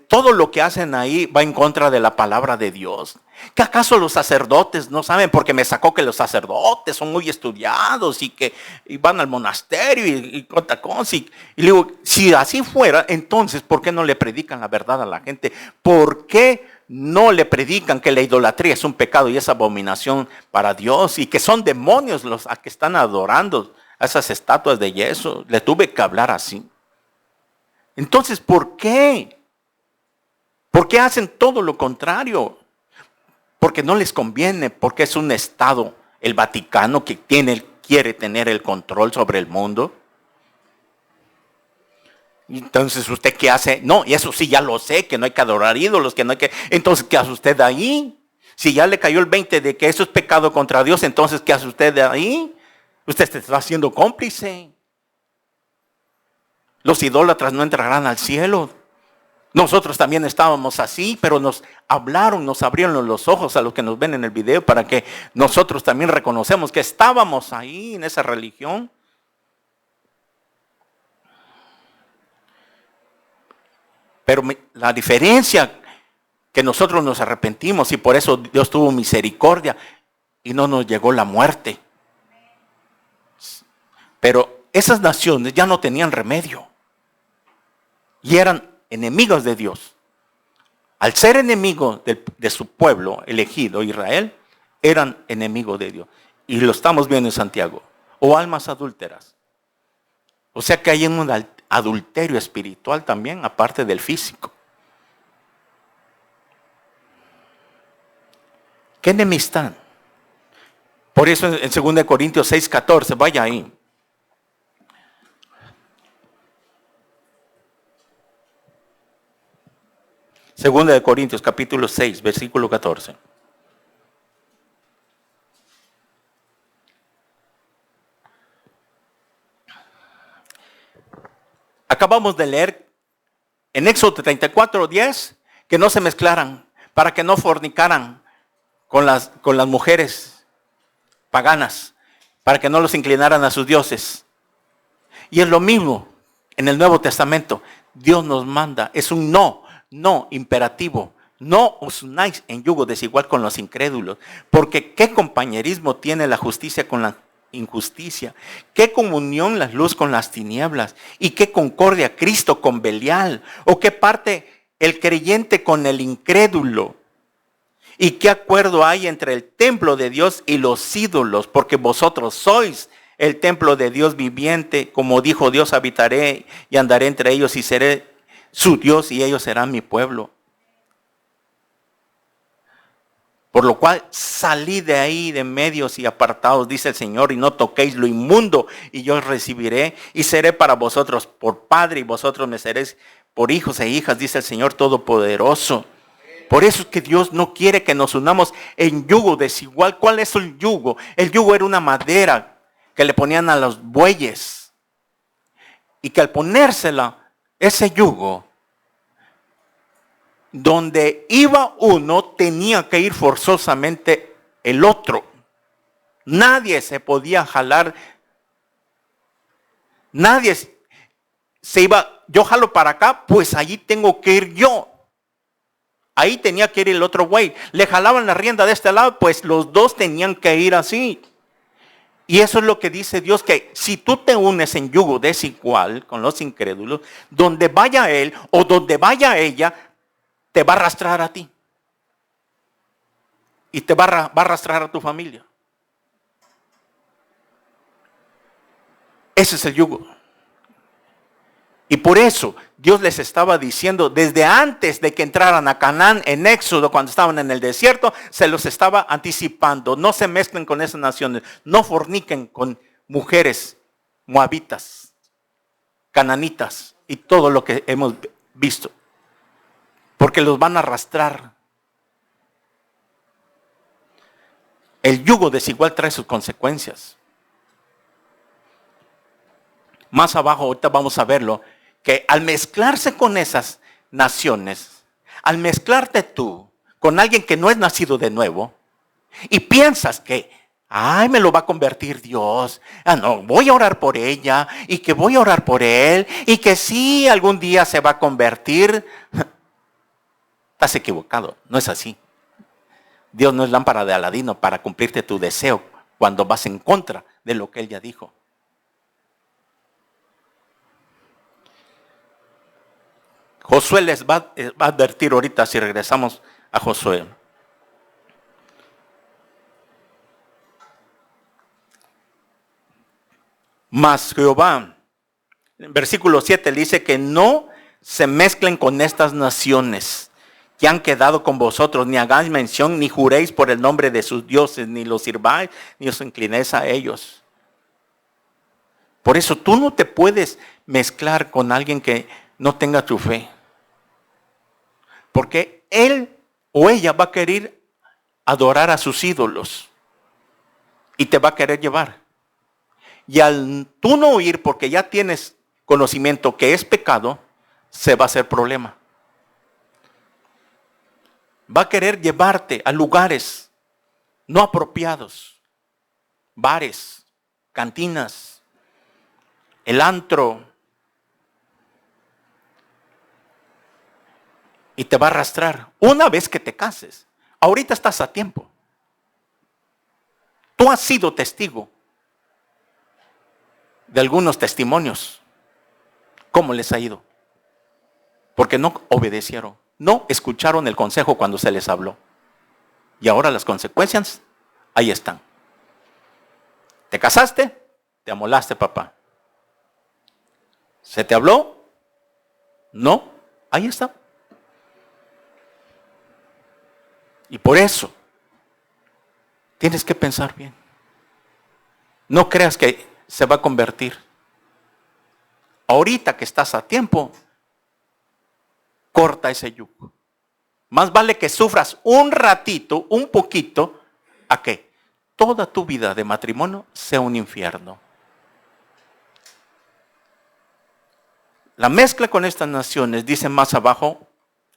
todo lo que hacen ahí va en contra de la palabra de Dios? ¿Qué acaso los sacerdotes no saben? Porque me sacó que los sacerdotes son muy estudiados y que van al monasterio y cuanta cosa. Y le digo, si así fuera, entonces, ¿por qué no le predican la verdad a la gente? ¿Por qué no le predican que la idolatría es un pecado y es abominación para Dios? Y que son demonios los a que están adorando a esas estatuas de yeso. Le tuve que hablar así. Entonces, ¿por qué? ¿Por qué hacen todo lo contrario? Porque no les conviene, porque es un Estado, el Vaticano, que quiere tener el control sobre el mundo. Entonces, ¿usted qué hace? No, y eso sí ya lo sé, que no hay que adorar ídolos, que no hay que... Entonces, ¿qué hace usted ahí? Si ya le cayó el 20 de que eso es pecado contra Dios, entonces, ¿qué hace usted ahí? Usted se está haciendo cómplice. Los idólatras no entrarán al cielo. Nosotros también estábamos así, pero nos hablaron, nos abrieron los ojos a los que nos ven en el video para que nosotros también reconocemos que estábamos ahí en esa religión. Pero la diferencia que nosotros nos arrepentimos y por eso Dios tuvo misericordia y no nos llegó la muerte. Pero esas naciones ya no tenían remedio y eran enemigos de Dios. Al ser enemigos de su pueblo elegido, Israel, eran enemigos de Dios. Y lo estamos viendo en Santiago. O almas adúlteras. O sea que hay un adulterio espiritual también, aparte del físico. ¿Qué enemistad? Por eso en 2 Corintios 6:14, vaya ahí. Segunda de Corintios capítulo 6, versículo 14. Acabamos de leer en Éxodo 34:10 que no se mezclaran, para que no fornicaran con las mujeres paganas, para que no los inclinaran a sus dioses. Y es lo mismo en el Nuevo Testamento. Dios nos manda, es un no imperativo. No os unáis en yugo desigual con los incrédulos, porque ¿qué compañerismo tiene la justicia con la injusticia? ¿Qué comunión la luz con las tinieblas? ¿Y qué concordia Cristo con Belial? ¿O qué parte el creyente con el incrédulo? ¿Y qué acuerdo hay entre el templo de Dios y los ídolos? Porque vosotros sois el templo de Dios viviente. Como dijo Dios, habitaré y andaré entre ellos y seré su Dios y ellos serán mi pueblo. Por lo cual salid de ahí de medios y apartados, dice el Señor, y no toquéis lo inmundo, y yo os recibiré y seré para vosotros por padre y vosotros me seréis por hijos e hijas, dice el Señor Todopoderoso. Por eso es que Dios no quiere que nos unamos en yugo desigual. ¿Cuál es el yugo? El yugo era una madera que le ponían a los bueyes. Y que al ponérsela, ese yugo, donde iba uno, tenía que ir forzosamente el otro. Nadie se podía jalar. Nadie se iba, yo jalo para acá, pues allí tengo que ir yo. Ahí tenía que ir el otro güey. Le jalaban la rienda de este lado, pues los dos tenían que ir así. Y eso es lo que dice Dios, que si tú te unes en yugo desigual con los incrédulos, donde vaya él o donde vaya ella, te va a arrastrar a ti. Y te va a arrastrar a tu familia. Ese es el yugo. Y por eso Dios les estaba diciendo desde antes de que entraran a Canaán en Éxodo, cuando estaban en el desierto, se los estaba anticipando. No se mezclen con esas naciones, no forniquen con mujeres moabitas, cananitas y todo lo que hemos visto, porque los van a arrastrar. El yugo desigual trae sus consecuencias. Más abajo, ahorita vamos a verlo, que al mezclarse con esas naciones, al mezclarte tú con alguien que no es nacido de nuevo, y piensas que, ay, me lo va a convertir Dios, no, voy a orar por ella, y que voy a orar por él, y que sí, algún día se va a convertir, estás equivocado, no es así. Dios no es lámpara de Aladino para cumplirte tu deseo cuando vas en contra de lo que él ya dijo. Josué les va a advertir ahorita si regresamos a Josué. Mas Jehová, en versículo 7 le dice que no se mezclen con estas naciones que han quedado con vosotros, ni hagáis mención, ni juréis por el nombre de sus dioses, ni los sirváis, ni os inclinéis a ellos. Por eso tú no te puedes mezclar con alguien que no tenga tu fe. Porque él o ella va a querer adorar a sus ídolos y te va a querer llevar. Y al tú no oír, porque ya tienes conocimiento que es pecado, se va a hacer problema. Va a querer llevarte a lugares no apropiados, bares, cantinas, el antro, y te va a arrastrar una vez que te cases. Ahorita estás a tiempo. Tú has sido testigo de algunos testimonios. ¿Cómo les ha ido? Porque no obedecieron, no escucharon el consejo cuando se les habló. Y ahora las consecuencias, ahí están. ¿Te casaste? Te amolaste, papá. ¿Se te habló? No. Ahí está. Y por eso tienes que pensar bien. No creas que se va a convertir. Ahorita que estás a tiempo, corta ese yugo. Más vale que sufras un ratito, un poquito, a que toda tu vida de matrimonio sea un infierno. La mezcla con estas naciones, dice más abajo,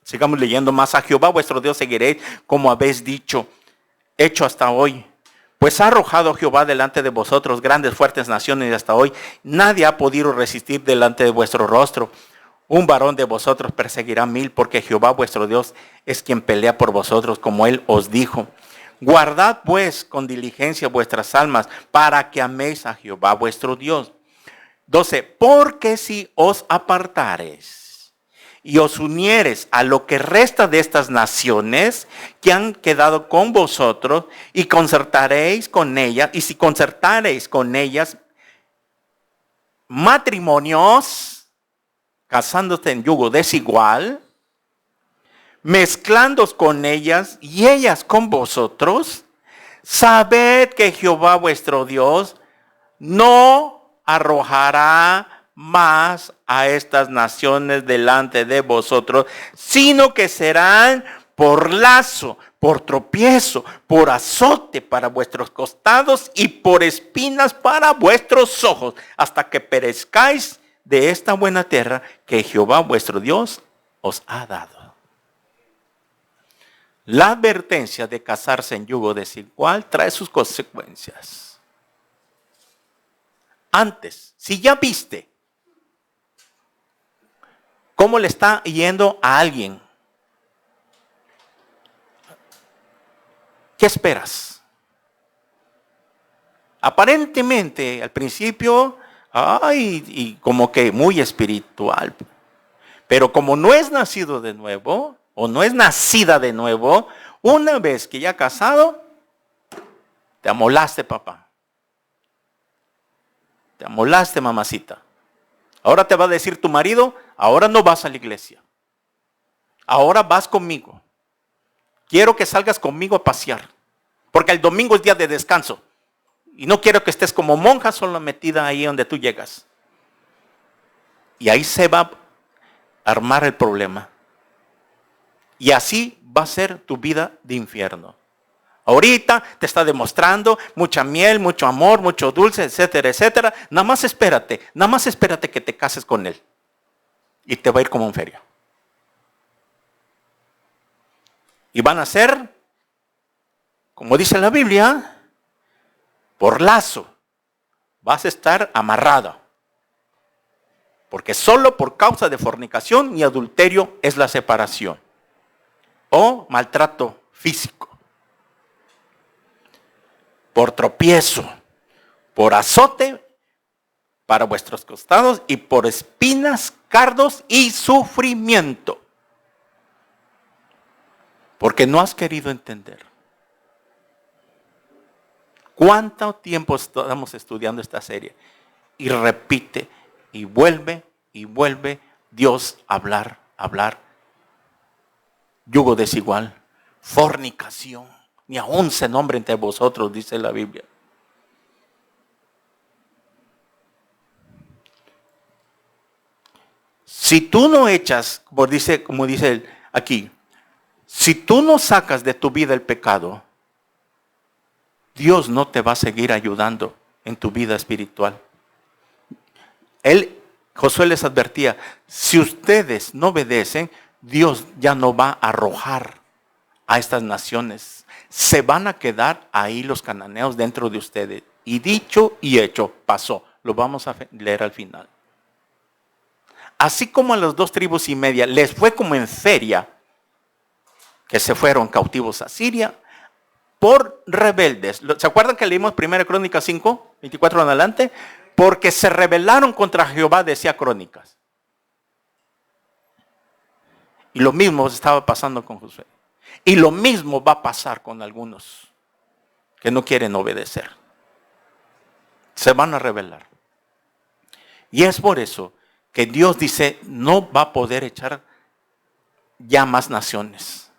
sigamos leyendo más, a Jehová vuestro Dios seguiréis como habéis dicho, hecho hasta hoy. Pues ha arrojado Jehová delante de vosotros grandes, fuertes naciones y hasta hoy nadie ha podido resistir delante de vuestro rostro. Un varón de vosotros perseguirá 1000, porque Jehová vuestro Dios es quien pelea por vosotros, como él os dijo. Guardad pues con diligencia vuestras almas, para que améis a Jehová vuestro Dios. 12. Porque si os apartares y os unieres a lo que resta de estas naciones que han quedado con vosotros, y concertaréis con ellas, y si concertaréis con ellas matrimonios, casándote en yugo desigual, mezclándoos con ellas y ellas con vosotros, sabed que Jehová vuestro Dios no arrojará más a estas naciones delante de vosotros, sino que serán por lazo, por tropiezo, por azote para vuestros costados y por espinas para vuestros ojos, hasta que perezcáis de esta buena tierra que Jehová vuestro Dios os ha dado. La advertencia de casarse en yugo desigual trae sus consecuencias. Antes, si ya viste cómo le está yendo a alguien, ¿qué esperas? Aparentemente, al principio, y como que muy espiritual. Pero como no es nacido de nuevo, o no es nacida de nuevo, una vez que ya casado, te amolaste, papá. Te amolaste, mamacita. Ahora te va a decir tu marido, ahora no vas a la iglesia. Ahora vas conmigo. Quiero que salgas conmigo a pasear. Porque el domingo es día de descanso. Y no quiero que estés como monja solo metida ahí donde tú llegas. Y ahí se va a armar el problema. Y así va a ser tu vida de infierno. Ahorita te está demostrando mucha miel, mucho amor, mucho dulce, etcétera, etcétera. Nada más espérate que te cases con él. Y te va a ir como en feria. Y van a ser, como dice la Biblia, por lazo. Vas a estar amarrado. Porque solo por causa de fornicación y adulterio es la separación. O maltrato físico. Por tropiezo. Por azote para vuestros costados y por espinas, cardos y sufrimiento. Porque no has querido entender. ¿Cuánto tiempo estamos estudiando esta serie? Y repite, y vuelve Dios a hablar. Yugo desigual, fornicación, ni aún se nombre entre vosotros, dice la Biblia. Si tú no echas, como dice aquí, si tú no sacas de tu vida el pecado, Dios no te va a seguir ayudando en tu vida espiritual. Josué les advertía, si ustedes no obedecen, Dios ya no va a arrojar a estas naciones. Se van a quedar ahí los cananeos dentro de ustedes. Y dicho y hecho, pasó. Lo vamos a leer al final. Así como a las 2,5 tribus les fue como en feria, que se fueron cautivos a Siria, por rebeldes. ¿Se acuerdan que leímos 1 Crónicas 5, 24 en adelante? Porque se rebelaron contra Jehová, decía Crónicas. Y lo mismo estaba pasando con Josué. Y lo mismo va a pasar con algunos que no quieren obedecer. Se van a rebelar. Y es por eso que Dios dice, no va a poder echar ya más naciones.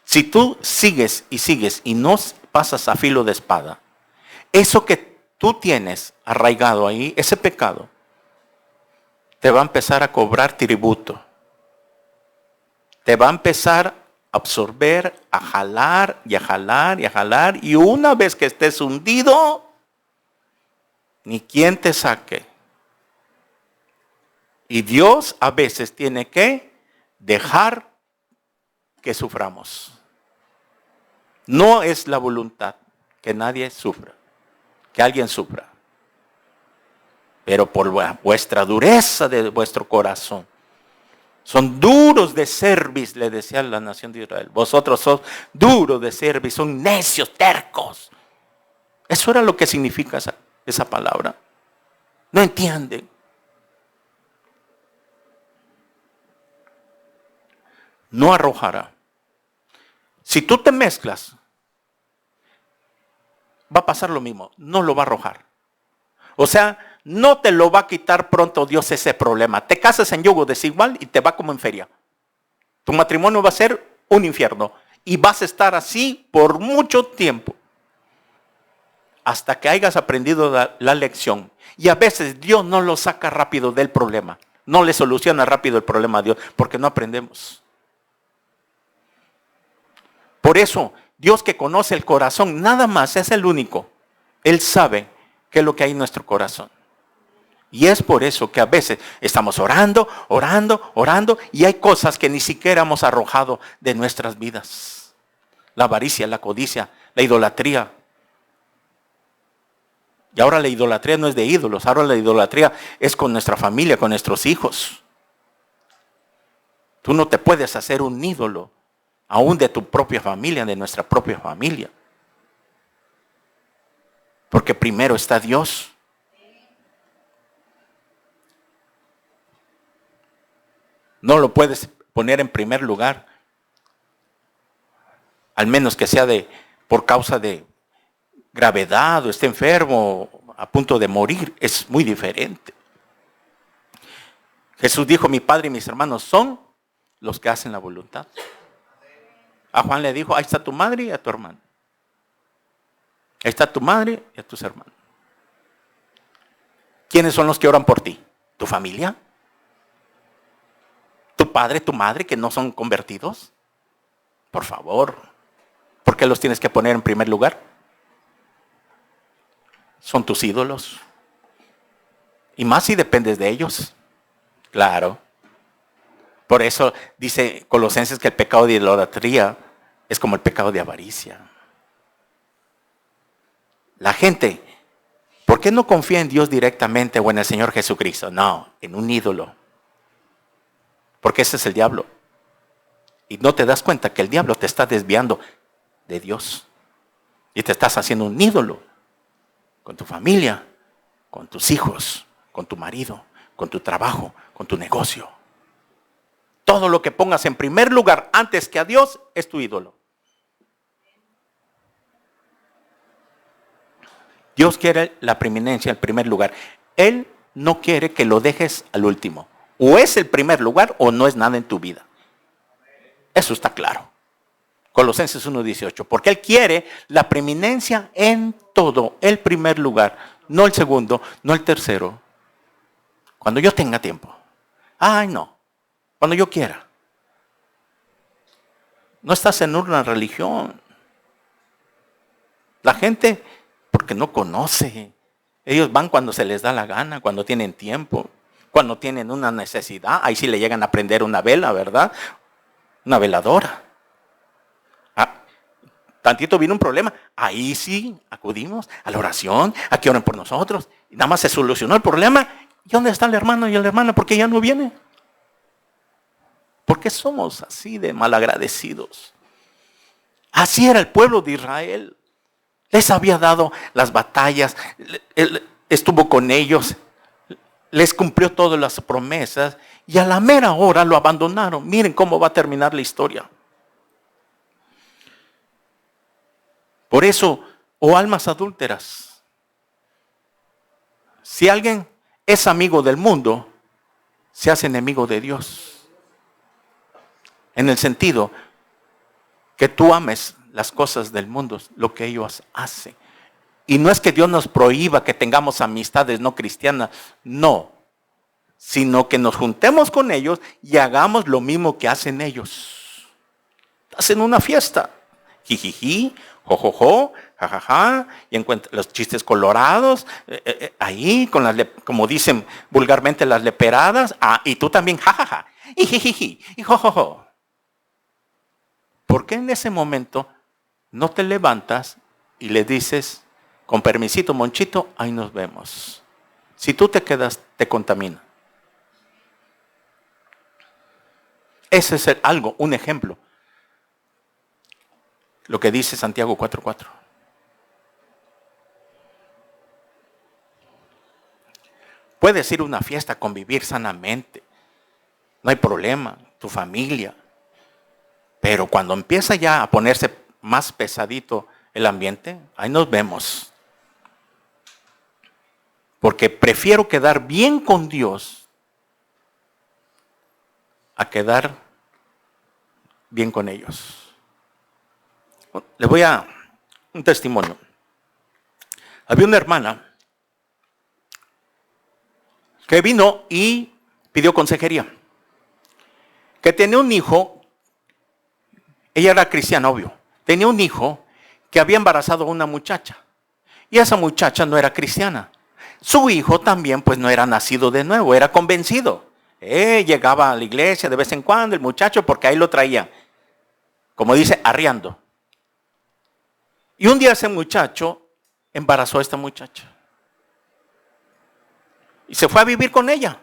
Si tú sigues y no pasas a filo de espada, eso que tú tienes arraigado ahí, ese pecado, te va a empezar a cobrar tributo. Te va a empezar a absorber, a jalar y a jalar y a jalar. Y una vez que estés hundido, ni quien te saque. Y Dios a veces tiene que dejar que suframos. No es la voluntad que nadie sufra, que alguien sufra. Pero por vuestra dureza de vuestro corazón, son duros de cerviz, le decía la nación de Israel. Vosotros sois duros de cerviz, son necios, tercos. Eso era lo que significa esa palabra. No entienden. No arrojará. Si tú te mezclas, va a pasar lo mismo. No lo va a arrojar. O sea, no te lo va a quitar pronto Dios ese problema. Te casas en yugo desigual y te va como en feria. Tu matrimonio va a ser un infierno. Y vas a estar así por mucho tiempo. Hasta que hayas aprendido la lección. Y a veces Dios no lo saca rápido del problema. No le soluciona rápido el problema a Dios. Porque no aprendemos. Por eso, Dios que conoce el corazón, nada más es el único. Él sabe qué es lo que hay en nuestro corazón. Y es por eso que a veces estamos orando, y hay cosas que ni siquiera hemos arrojado de nuestras vidas. La avaricia, la codicia, la idolatría. Y ahora la idolatría no es de ídolos, ahora la idolatría es con nuestra familia, con nuestros hijos. Tú no te puedes hacer un ídolo, aún de tu propia familia, de nuestra propia familia. Porque primero está Dios. No lo puedes poner en primer lugar, al menos que sea por causa de gravedad o esté enfermo, a punto de morir. Es muy diferente. Jesús dijo, mi padre y mis hermanos son los que hacen la voluntad. A Juan le dijo, ahí está tu madre y a tu hermano. Ahí está tu madre y a tus hermanos. ¿Quiénes son los que oran por ti? ¿Tu familia? ¿Tu padre, tu madre que no son convertidos? Por favor. ¿Por qué los tienes que poner en primer lugar? Son tus ídolos. Y más si dependes de ellos. Claro. Por eso dice Colosenses que el pecado de idolatría es como el pecado de avaricia. La gente, ¿por qué no confía en Dios directamente o en el Señor Jesucristo? No, en un ídolo. Porque ese es el diablo. Y no te das cuenta que el diablo te está desviando de Dios. Y te estás haciendo un ídolo con tu familia, con tus hijos, con tu marido, con tu trabajo, con tu negocio. Todo lo que pongas en primer lugar antes que a Dios es tu ídolo. Dios quiere la preeminencia en primer lugar. Él no quiere que lo dejes al último. O es el primer lugar o no es nada en tu vida. Eso está claro. Colosenses 1:18. Porque Él quiere la preeminencia en todo. El primer lugar. No el segundo, no el tercero. Cuando yo tenga tiempo. Ay, no. Cuando yo quiera. No estás en una religión. La gente, porque no conoce. Ellos van cuando se les da la gana, cuando tienen tiempo, cuando tienen una necesidad. Ahí sí le llegan a prender una vela, ¿verdad? Una veladora. Tantito vino un problema. Ahí sí acudimos a la oración, a que oren por nosotros. Y nada más se solucionó el problema. ¿Y dónde está el hermano y la hermana? ¿Por qué ya no viene? ¿Por qué somos así de malagradecidos? Así era el pueblo de Israel. Les había dado las batallas, él estuvo con ellos, les cumplió todas las promesas y a la mera hora lo abandonaron. Miren cómo va a terminar la historia. Por eso, oh almas adúlteras, Si alguien es amigo del mundo, se hace enemigo de Dios. En el sentido que tú ames las cosas del mundo, lo que ellos hacen. Y no es que Dios nos prohíba que tengamos amistades no cristianas, no. Sino que nos juntemos con ellos y hagamos lo mismo que hacen ellos. Hacen una fiesta. Jijiji, jojojo, jajaja, y encuentran los chistes colorados, ahí, con como dicen vulgarmente, las leperadas. Y tú también, jajaja, y jijiji, y jojojo. ¿Por qué en ese momento no te levantas y le dices, con permisito, Monchito, ahí nos vemos? Si tú te quedas, te contamina. Ese es algo, un ejemplo. Lo que dice Santiago 4:4. Puedes ir a una fiesta, convivir sanamente. No hay problema, tu familia. Pero cuando empieza ya a ponerse más pesadito el ambiente, ahí nos vemos. Porque prefiero quedar bien con Dios a quedar bien con ellos. Les voy a un testimonio. Había una hermana que vino y pidió consejería. Que tenía un hijo, ella era cristiana, obvio. Tenía un hijo que había embarazado a una muchacha. Y esa muchacha no era cristiana. Su hijo también pues no era nacido de nuevo, era convencido. Llegaba a la iglesia de vez en cuando el muchacho porque ahí lo traían. Como dice, arriando. Y un día ese muchacho embarazó a esta muchacha. Y se fue a vivir con ella.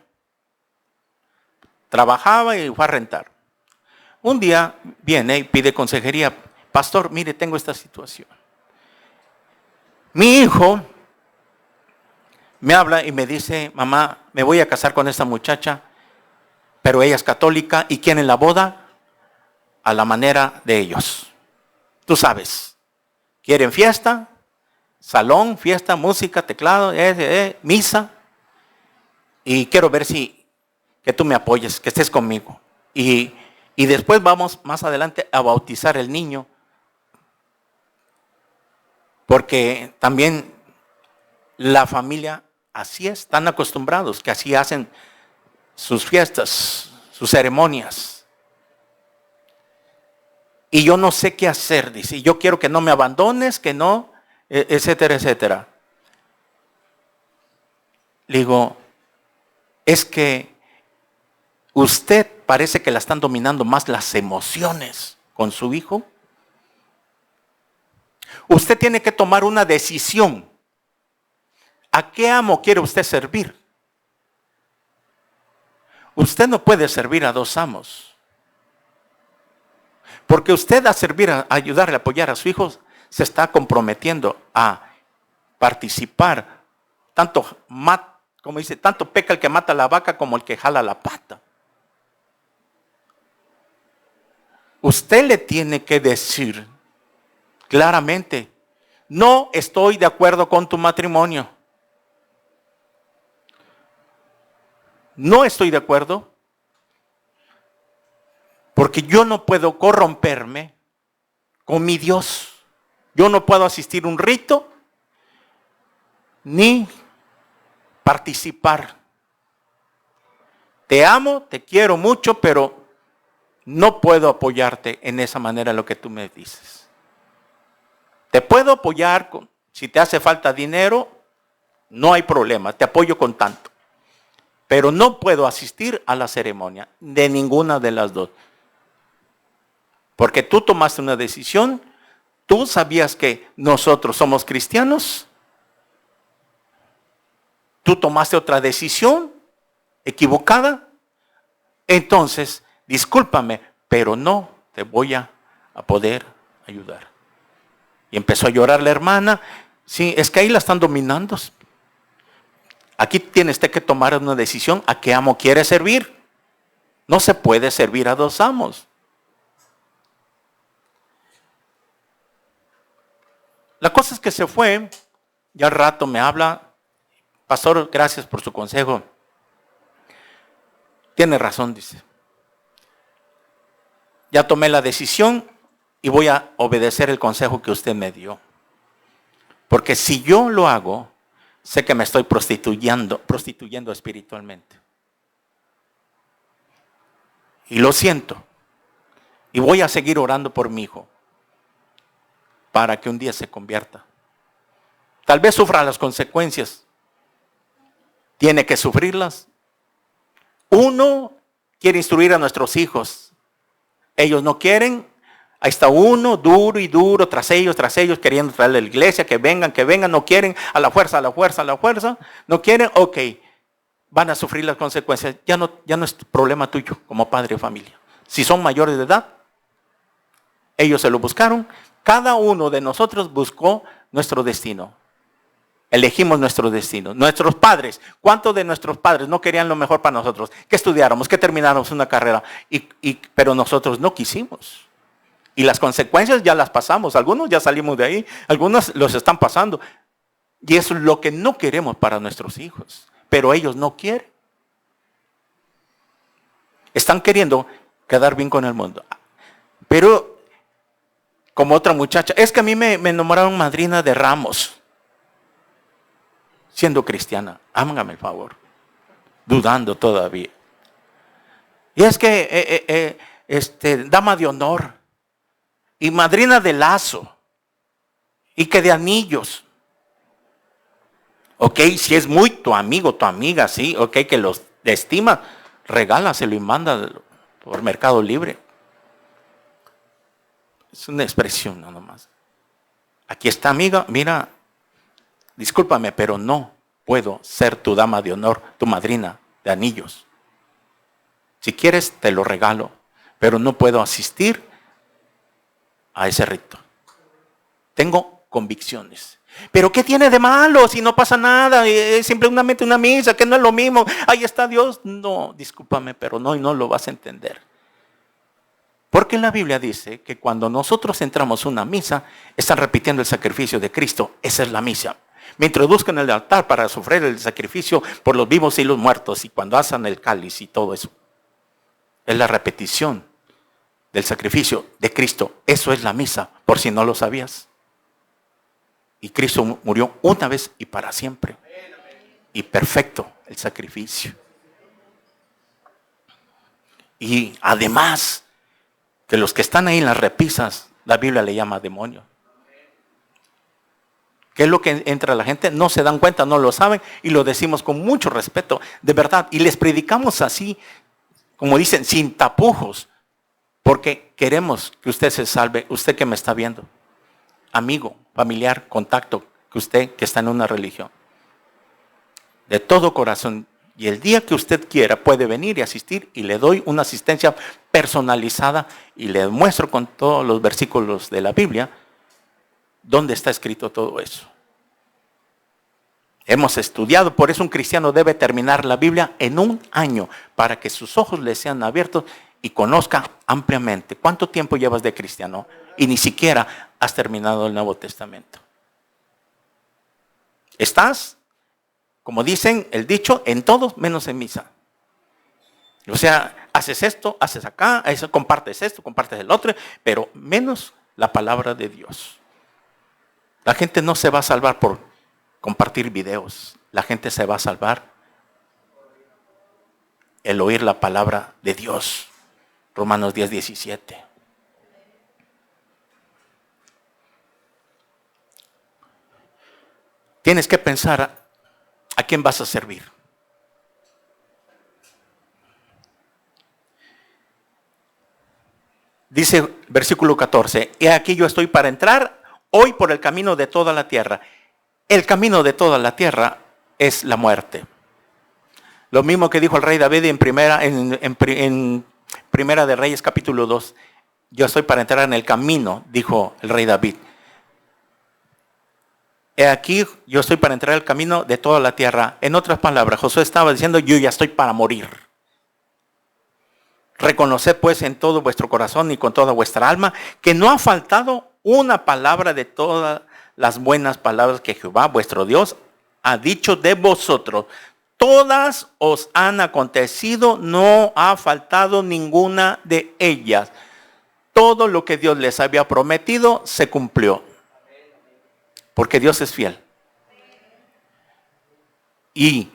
Trabajaba y fue a rentar. Un día viene y pide consejería. Pastor, mire, tengo esta situación. Mi hijo me habla y me dice, mamá, me voy a casar con esta muchacha, pero ella es católica y quieren la boda a la manera de ellos. Tú sabes, quieren fiesta, salón, fiesta, música, teclado, misa. Y quiero ver que tú me apoyes, que estés conmigo. Y después vamos más adelante a bautizar el niño. Porque también la familia así es, están acostumbrados, que así hacen sus fiestas, sus ceremonias. Y yo no sé qué hacer, dice, yo quiero que no me abandones, que no, etcétera, etcétera. Le digo, es que usted parece que la están dominando más las emociones con su hijo. Usted tiene que tomar una decisión. ¿A qué amo quiere usted servir? Usted no puede servir a dos amos. Porque usted a servir, a ayudarle, a apoyar a su hijo, se está comprometiendo a participar. Como dice, tanto peca el que mata la vaca como el que jala la pata. Usted le tiene que decir claramente, no estoy de acuerdo con tu matrimonio. No estoy de acuerdo porque yo no puedo corromperme con mi Dios. Yo no puedo asistir a un rito ni participar. Te amo, te quiero mucho, pero no puedo apoyarte en esa manera lo que tú me dices. Te puedo apoyar si te hace falta dinero, no hay problema, te apoyo con tanto. Pero no puedo asistir a la ceremonia de ninguna de las dos. Porque tú tomaste una decisión, tú sabías que nosotros somos cristianos, tú tomaste otra decisión equivocada, entonces, discúlpame, pero no te voy a poder ayudar. Y empezó a llorar la hermana. Sí, es que ahí la están dominando. Aquí tiene usted que tomar una decisión. ¿A qué amo quiere servir? No se puede servir a dos amos. La cosa es que se fue. Ya al rato me habla. pastor, gracias por su consejo. Tiene razón, dice. Ya tomé la decisión y voy a obedecer el consejo que usted me dio. Porque si yo lo hago, sé que me estoy prostituyendo espiritualmente. Y lo siento. Y voy a seguir orando por mi hijo para que un día se convierta. Tal vez sufra las consecuencias. Tiene que sufrirlas. Uno quiere instruir a nuestros hijos. Ellos no quieren. Ahí está uno, duro y duro, tras ellos, queriendo traerle a la iglesia, que vengan, no quieren, a la fuerza, no quieren, ok, van a sufrir las consecuencias. Ya no es problema tuyo como padre o familia. Si son mayores de edad, ellos se lo buscaron, cada uno de nosotros buscó nuestro destino. Elegimos nuestro destino. Nuestros padres, ¿cuántos de nuestros padres no querían lo mejor para nosotros? Que estudiáramos, que termináramos una carrera, pero nosotros no quisimos. Y las consecuencias ya las pasamos. Algunos ya salimos de ahí. Algunos los están pasando. Y eso es lo que no queremos para nuestros hijos. Pero ellos no quieren. Están queriendo quedar bien con el mundo. Pero, como otra muchacha, es que a mí me nombraron madrina de ramos. Siendo cristiana. Hágame el favor. Dudando todavía. Y es que, dama de honor. Y madrina de lazo. Y que de anillos. Ok, si es muy tu amigo, tu amiga, sí, ok, que los estima, regálaselo y manda por Mercado Libre. Es una expresión nada más. Aquí está, amiga, mira, discúlpame, pero no puedo ser tu dama de honor, tu madrina de anillos. Si quieres, te lo regalo, pero no puedo asistir a ese rito. Tengo convicciones. ¿Pero qué tiene de malo si no pasa nada? Es simplemente una misa, que no es lo mismo. Ahí está Dios. No, discúlpame, pero no lo vas a entender. Porque la Biblia dice que cuando nosotros entramos a una misa, están repitiendo el sacrificio de Cristo. Esa es la misa. Me introduzcan en el altar para sufrir el sacrificio por los vivos y los muertos. Y cuando hacen el cáliz y todo eso. Es la repetición del sacrificio de Cristo. Eso es la misa, por si no lo sabías. Y Cristo murió una vez y para siempre. Y perfecto el sacrificio. Y además, que los que están ahí en las repisas, la Biblia le llama demonio. ¿Qué es lo que entra a la gente? No se dan cuenta, no lo saben y lo decimos con mucho respeto, de verdad. Y les predicamos así, como dicen, sin tapujos. Porque queremos que usted se salve, usted que me está viendo, amigo, familiar, contacto, que usted que está en una religión. De todo corazón. Y el día que usted quiera puede venir y asistir y le doy una asistencia personalizada y le muestro con todos los versículos de la Biblia dónde está escrito todo eso. Hemos estudiado, por eso un cristiano debe terminar la Biblia en un año para que sus ojos le sean abiertos y conozca ampliamente. ¿Cuánto tiempo llevas de cristiano? Y ni siquiera has terminado el Nuevo Testamento. Estás, como dicen el dicho, en todo menos en misa. O sea, haces esto, haces acá, compartes esto, compartes el otro, pero menos la palabra de Dios. La gente no se va a salvar por compartir videos. La gente se va a salvar el oír la palabra de Dios. Romanos 10:17. Tienes que pensar a quién vas a servir. Dice versículo 14, he aquí yo estoy para entrar hoy por el camino de toda la tierra. El camino de toda la tierra es la muerte. Lo mismo que dijo el rey David en Primera de Reyes capítulo 2. Yo estoy para entrar en el camino, dijo el rey David. He aquí, yo estoy para entrar en el camino de toda la tierra. En otras palabras, Josué estaba diciendo, yo ya estoy para morir. Reconoced pues en todo vuestro corazón y con toda vuestra alma que no ha faltado una palabra de todas las buenas palabras que Jehová, vuestro Dios, ha dicho de vosotros, todas os han acontecido, no ha faltado ninguna de ellas. Todo lo que Dios les había prometido se cumplió. Porque Dios es fiel. Y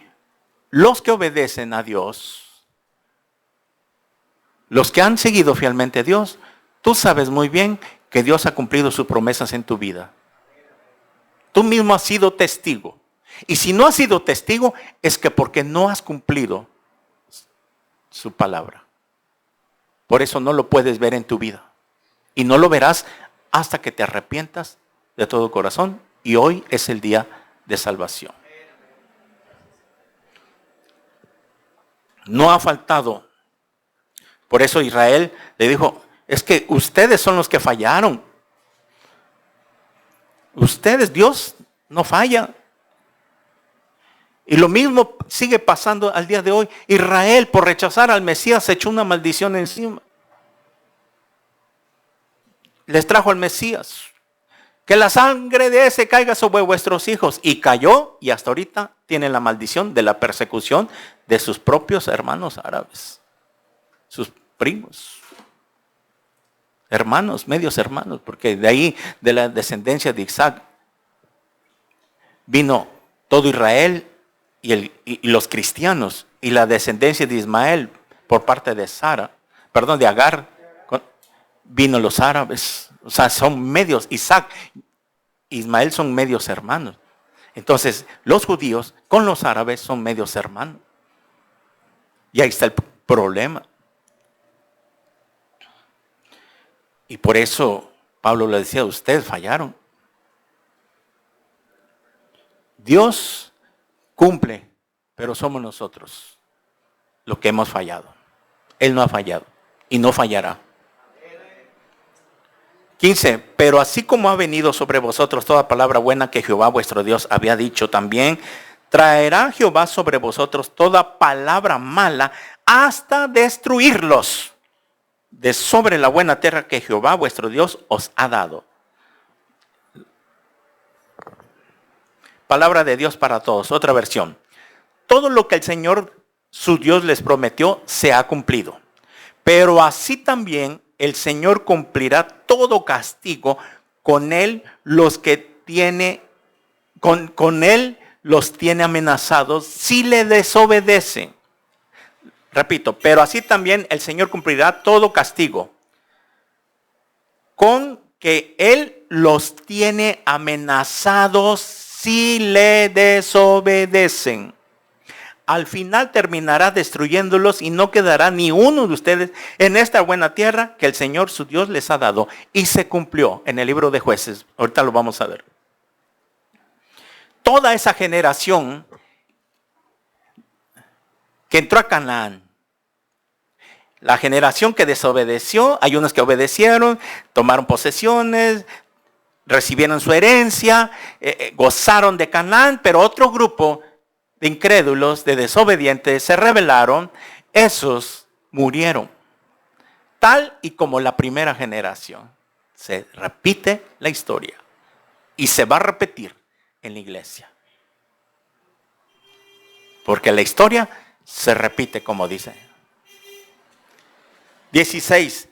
los que obedecen a Dios, los que han seguido fielmente a Dios, tú sabes muy bien que Dios ha cumplido sus promesas en tu vida. Tú mismo has sido testigo. Y si no has sido testigo, es que porque no has cumplido su palabra. Por eso no lo puedes ver en tu vida. Y no lo verás hasta que te arrepientas de todo corazón. Y hoy es el día de salvación. No ha faltado. Por eso Israel le dijo, es que ustedes son los que fallaron. Ustedes, Dios no falla. Y lo mismo sigue pasando al día de hoy. Israel, por rechazar al Mesías, se echó una maldición encima. Les trajo al Mesías. Que la sangre de ese caiga sobre vuestros hijos. Y cayó, y hasta ahorita tienen la maldición de la persecución de sus propios hermanos árabes. Sus primos. Hermanos, medios hermanos. Porque de ahí, de la descendencia de Isaac, vino todo Israel y los cristianos. Y la descendencia de Ismael por parte de de Agar, vino los árabes. O sea, son medios. Isaac, Ismael son medios hermanos. Entonces, los judíos con los árabes son medios hermanos. Y ahí está el problema. Y por eso Pablo le decía, ustedes fallaron. Dios cumple, pero somos nosotros los que hemos fallado. Él no ha fallado y no fallará. 15. Pero así como ha venido sobre vosotros toda palabra buena que Jehová vuestro Dios había dicho, también traerá Jehová sobre vosotros toda palabra mala hasta destruirlos de sobre la buena tierra que Jehová vuestro Dios os ha dado. Palabra de Dios para todos. Otra versión. Todo lo que el Señor su Dios les prometió se ha cumplido. Pero así también el Señor cumplirá todo castigo con él los que tiene, con él los tiene amenazados si le desobedecen. Repito, pero así también el Señor cumplirá todo castigo con que él los tiene amenazados si le desobedecen. Al final terminará destruyéndolos y no quedará ni uno de ustedes en esta buena tierra que el Señor su Dios les ha dado. Y se cumplió en el libro de Jueces. Ahorita lo vamos a ver. Toda esa generación que entró a Canaán, la generación que desobedeció, hay unos que obedecieron, tomaron posesiones, recibieron su herencia, gozaron de Canaán, pero otro grupo de incrédulos, de desobedientes, se rebelaron, esos murieron. Tal y como la primera generación. Se repite la historia. Y se va a repetir en la iglesia. Porque la historia se repite como dice. 16.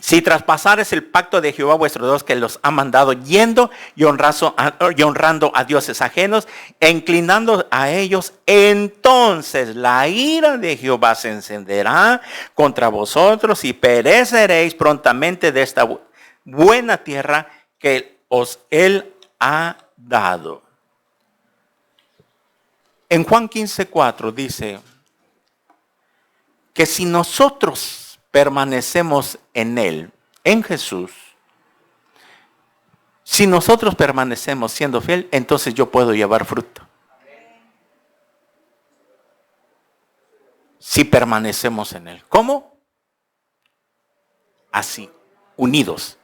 Si traspasares el pacto de Jehová vuestro Dios que los ha mandado yendo y honrando a dioses ajenos e inclinando a ellos, entonces la ira de Jehová se encenderá contra vosotros y pereceréis prontamente de esta buena tierra que él ha dado. En Juan 15:4 dice que si nosotros permanecemos en Él, en Jesús, si nosotros permanecemos siendo fiel, entonces yo puedo llevar fruto. Si permanecemos en Él. ¿Cómo? Así, unidos.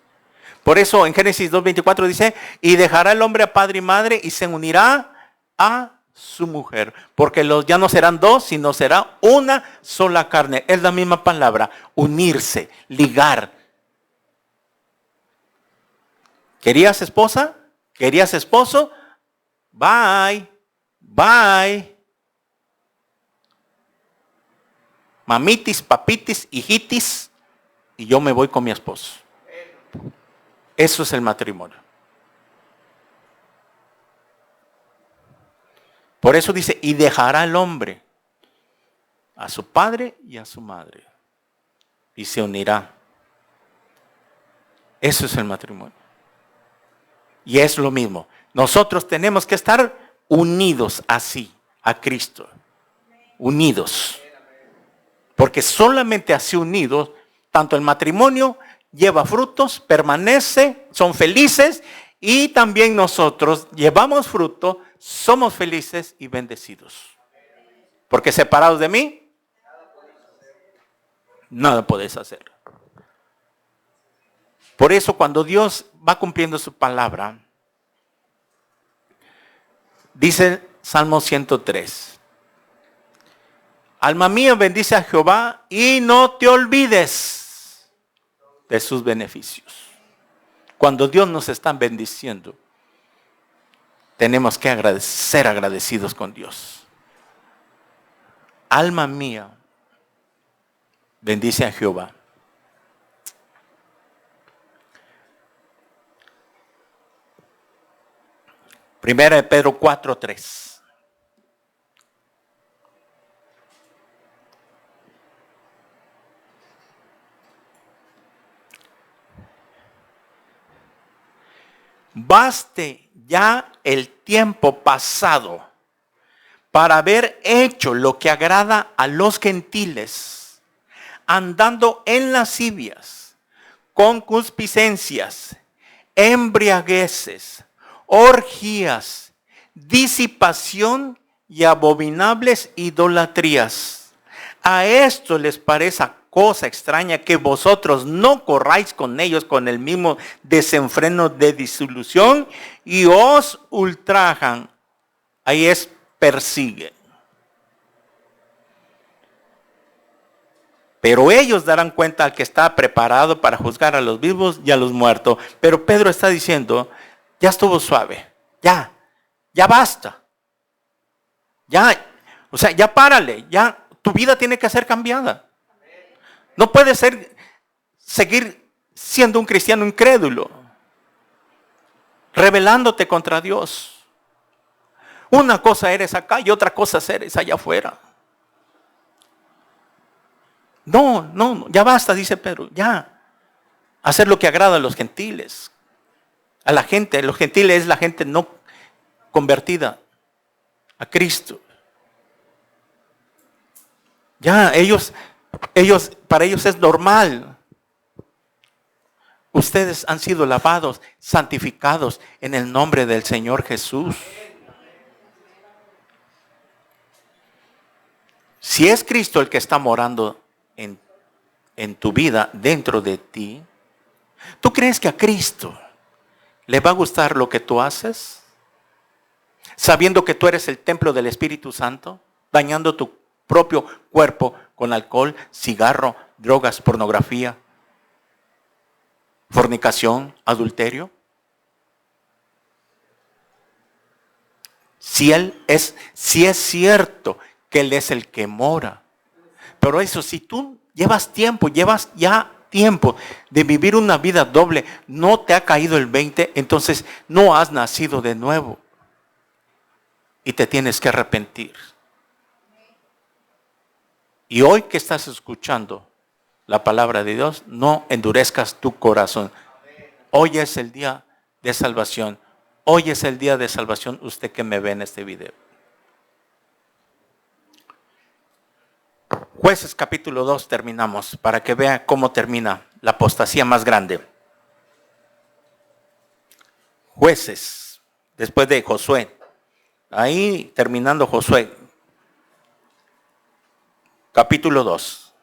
Por eso en Génesis 2:24 dice, y dejará el hombre a padre y madre y se unirá a su mujer, porque ya no serán dos, sino será una sola carne. Es la misma palabra, unirse, ligar. ¿Querías esposa? ¿Querías esposo? Bye. Bye. Mamitis, papitis, hijitis. Y yo me voy con mi esposo. Eso es el matrimonio. Por eso dice, y dejará el hombre a su padre y a su madre. Y se unirá. Eso es el matrimonio. Y es lo mismo. Nosotros tenemos que estar unidos así a Cristo. Unidos. Porque solamente así unidos, tanto el matrimonio lleva frutos, permanece, son felices, y también nosotros llevamos fruto, somos felices y bendecidos. Porque separados de mí, nada podéis hacer. Por eso cuando Dios va cumpliendo su palabra, dice Salmo 103. Alma mía, bendice a Jehová y no te olvides de sus beneficios. Cuando Dios nos está bendiciendo, tenemos que ser agradecidos con Dios. Alma mía, bendice a Jehová. Primera de Pedro 4:3. Baste ya el tiempo pasado para haber hecho lo que agrada a los gentiles, andando en lascivias, concupiscencias, embriagueces, orgías, disipación y abominables idolatrías. A esto les parece cosa extraña que vosotros no corráis con ellos con el mismo desenfreno de disolución y os ultrajan. Ahí es persiguen. Pero ellos darán cuenta al que está preparado para juzgar a los vivos y a los muertos. Pero Pedro está diciendo, ya estuvo suave, ya basta. Ya párale, ya tu vida tiene que ser cambiada. No puedes seguir siendo un cristiano incrédulo, rebelándote contra Dios. Una cosa eres acá y otra cosa eres allá afuera. No, ya basta, dice Pedro, ya. Hacer lo que agrada a los gentiles. A la gente, los gentiles es la gente no convertida a Cristo. Ya, para ellos es normal. Ustedes han sido lavados, santificados en el nombre del Señor Jesús. Si es Cristo el que está morando en tu vida, dentro de ti, ¿tú crees que a Cristo le va a gustar lo que tú haces? Sabiendo que tú eres el templo del Espíritu Santo, dañando tu propio cuerpo con alcohol, cigarro, drogas, pornografía, fornicación, adulterio. Si es cierto que Él es el que mora. Pero eso, si tú llevas ya tiempo de vivir una vida doble, no te ha caído el 20, entonces no has nacido de nuevo. Y te tienes que arrepentir. Y hoy que estás escuchando la palabra de Dios, no endurezcas tu corazón. Hoy es el día de salvación. Hoy es el día de salvación, usted que me ve en este video. Jueces capítulo 2 terminamos, para que vea cómo termina la apostasía más grande. Jueces, después de Josué. Ahí terminando Josué. Capítulo 2.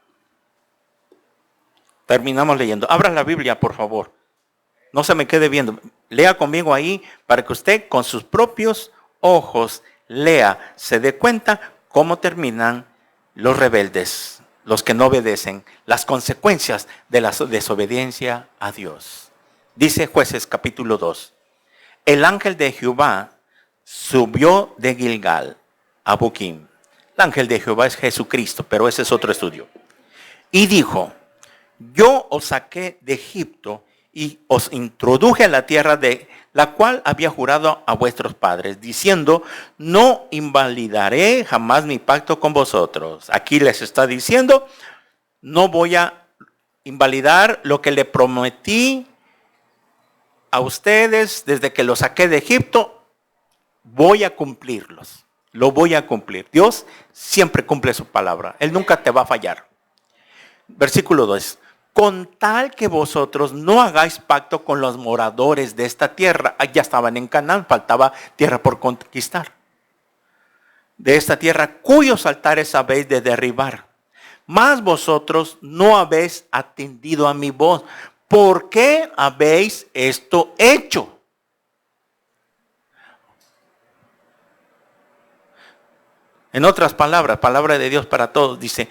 Terminamos leyendo. Abra la Biblia, por favor. No se me quede viendo. Lea conmigo ahí para que usted con sus propios ojos lea, se dé cuenta cómo terminan los rebeldes, los que no obedecen, las consecuencias de la desobediencia a Dios. Dice Jueces capítulo 2. El ángel de Jehová subió de Gilgal a Boquim. El ángel de Jehová es Jesucristo, pero ese es otro estudio. Y dijo, yo os saqué de Egipto y os introduje a la tierra de la cual había jurado a vuestros padres, diciendo, no invalidaré jamás mi pacto con vosotros. Aquí les está diciendo, no voy a invalidar lo que le prometí a ustedes desde que los saqué de Egipto, voy a cumplirlos. Lo voy a cumplir. Dios siempre cumple su palabra. Él nunca te va a fallar. Versículo 2. Con tal que vosotros no hagáis pacto con los moradores de esta tierra. Ya estaban en Canaán, faltaba tierra por conquistar. De esta tierra cuyos altares habéis de derribar. Mas vosotros no habéis atendido a mi voz. ¿Por qué habéis esto hecho? En otras palabras, palabra de Dios para todos, dice,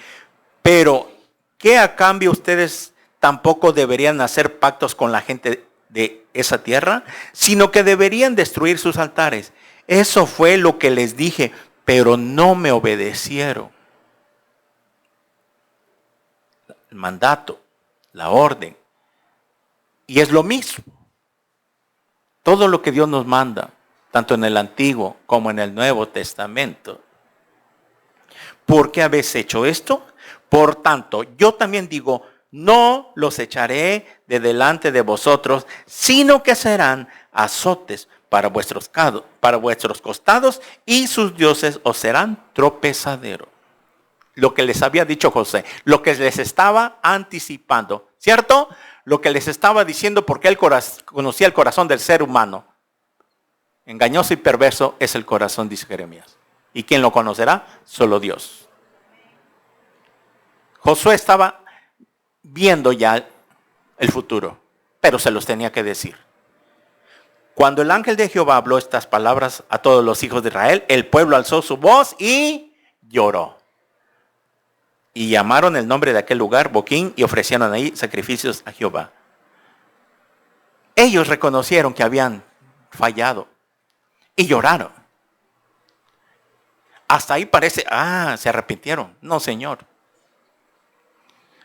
pero ¿qué a cambio ustedes tampoco deberían hacer pactos con la gente de esa tierra? Sino que deberían destruir sus altares. Eso fue lo que les dije, pero no me obedecieron. El mandato, la orden. Y es lo mismo. Todo lo que Dios nos manda, tanto en el Antiguo como en el Nuevo Testamento. ¿Por qué habéis hecho esto? Por tanto, yo también digo, no los echaré de delante de vosotros, sino que serán azotes para vuestros costados y sus dioses os serán tropezadero. Lo que les había dicho José, lo que les estaba anticipando, ¿cierto? Lo que les estaba diciendo porque él conocía el corazón del ser humano. Engañoso y perverso es el corazón, dice Jeremías. ¿Y quién lo conocerá? Solo Dios. Josué estaba viendo ya el futuro, pero se los tenía que decir. Cuando el ángel de Jehová habló estas palabras a todos los hijos de Israel, el pueblo alzó su voz y lloró. Y llamaron el nombre de aquel lugar Boquim y ofrecieron ahí sacrificios a Jehová. Ellos reconocieron que habían fallado y lloraron. Hasta ahí parece, se arrepintieron. No, Señor.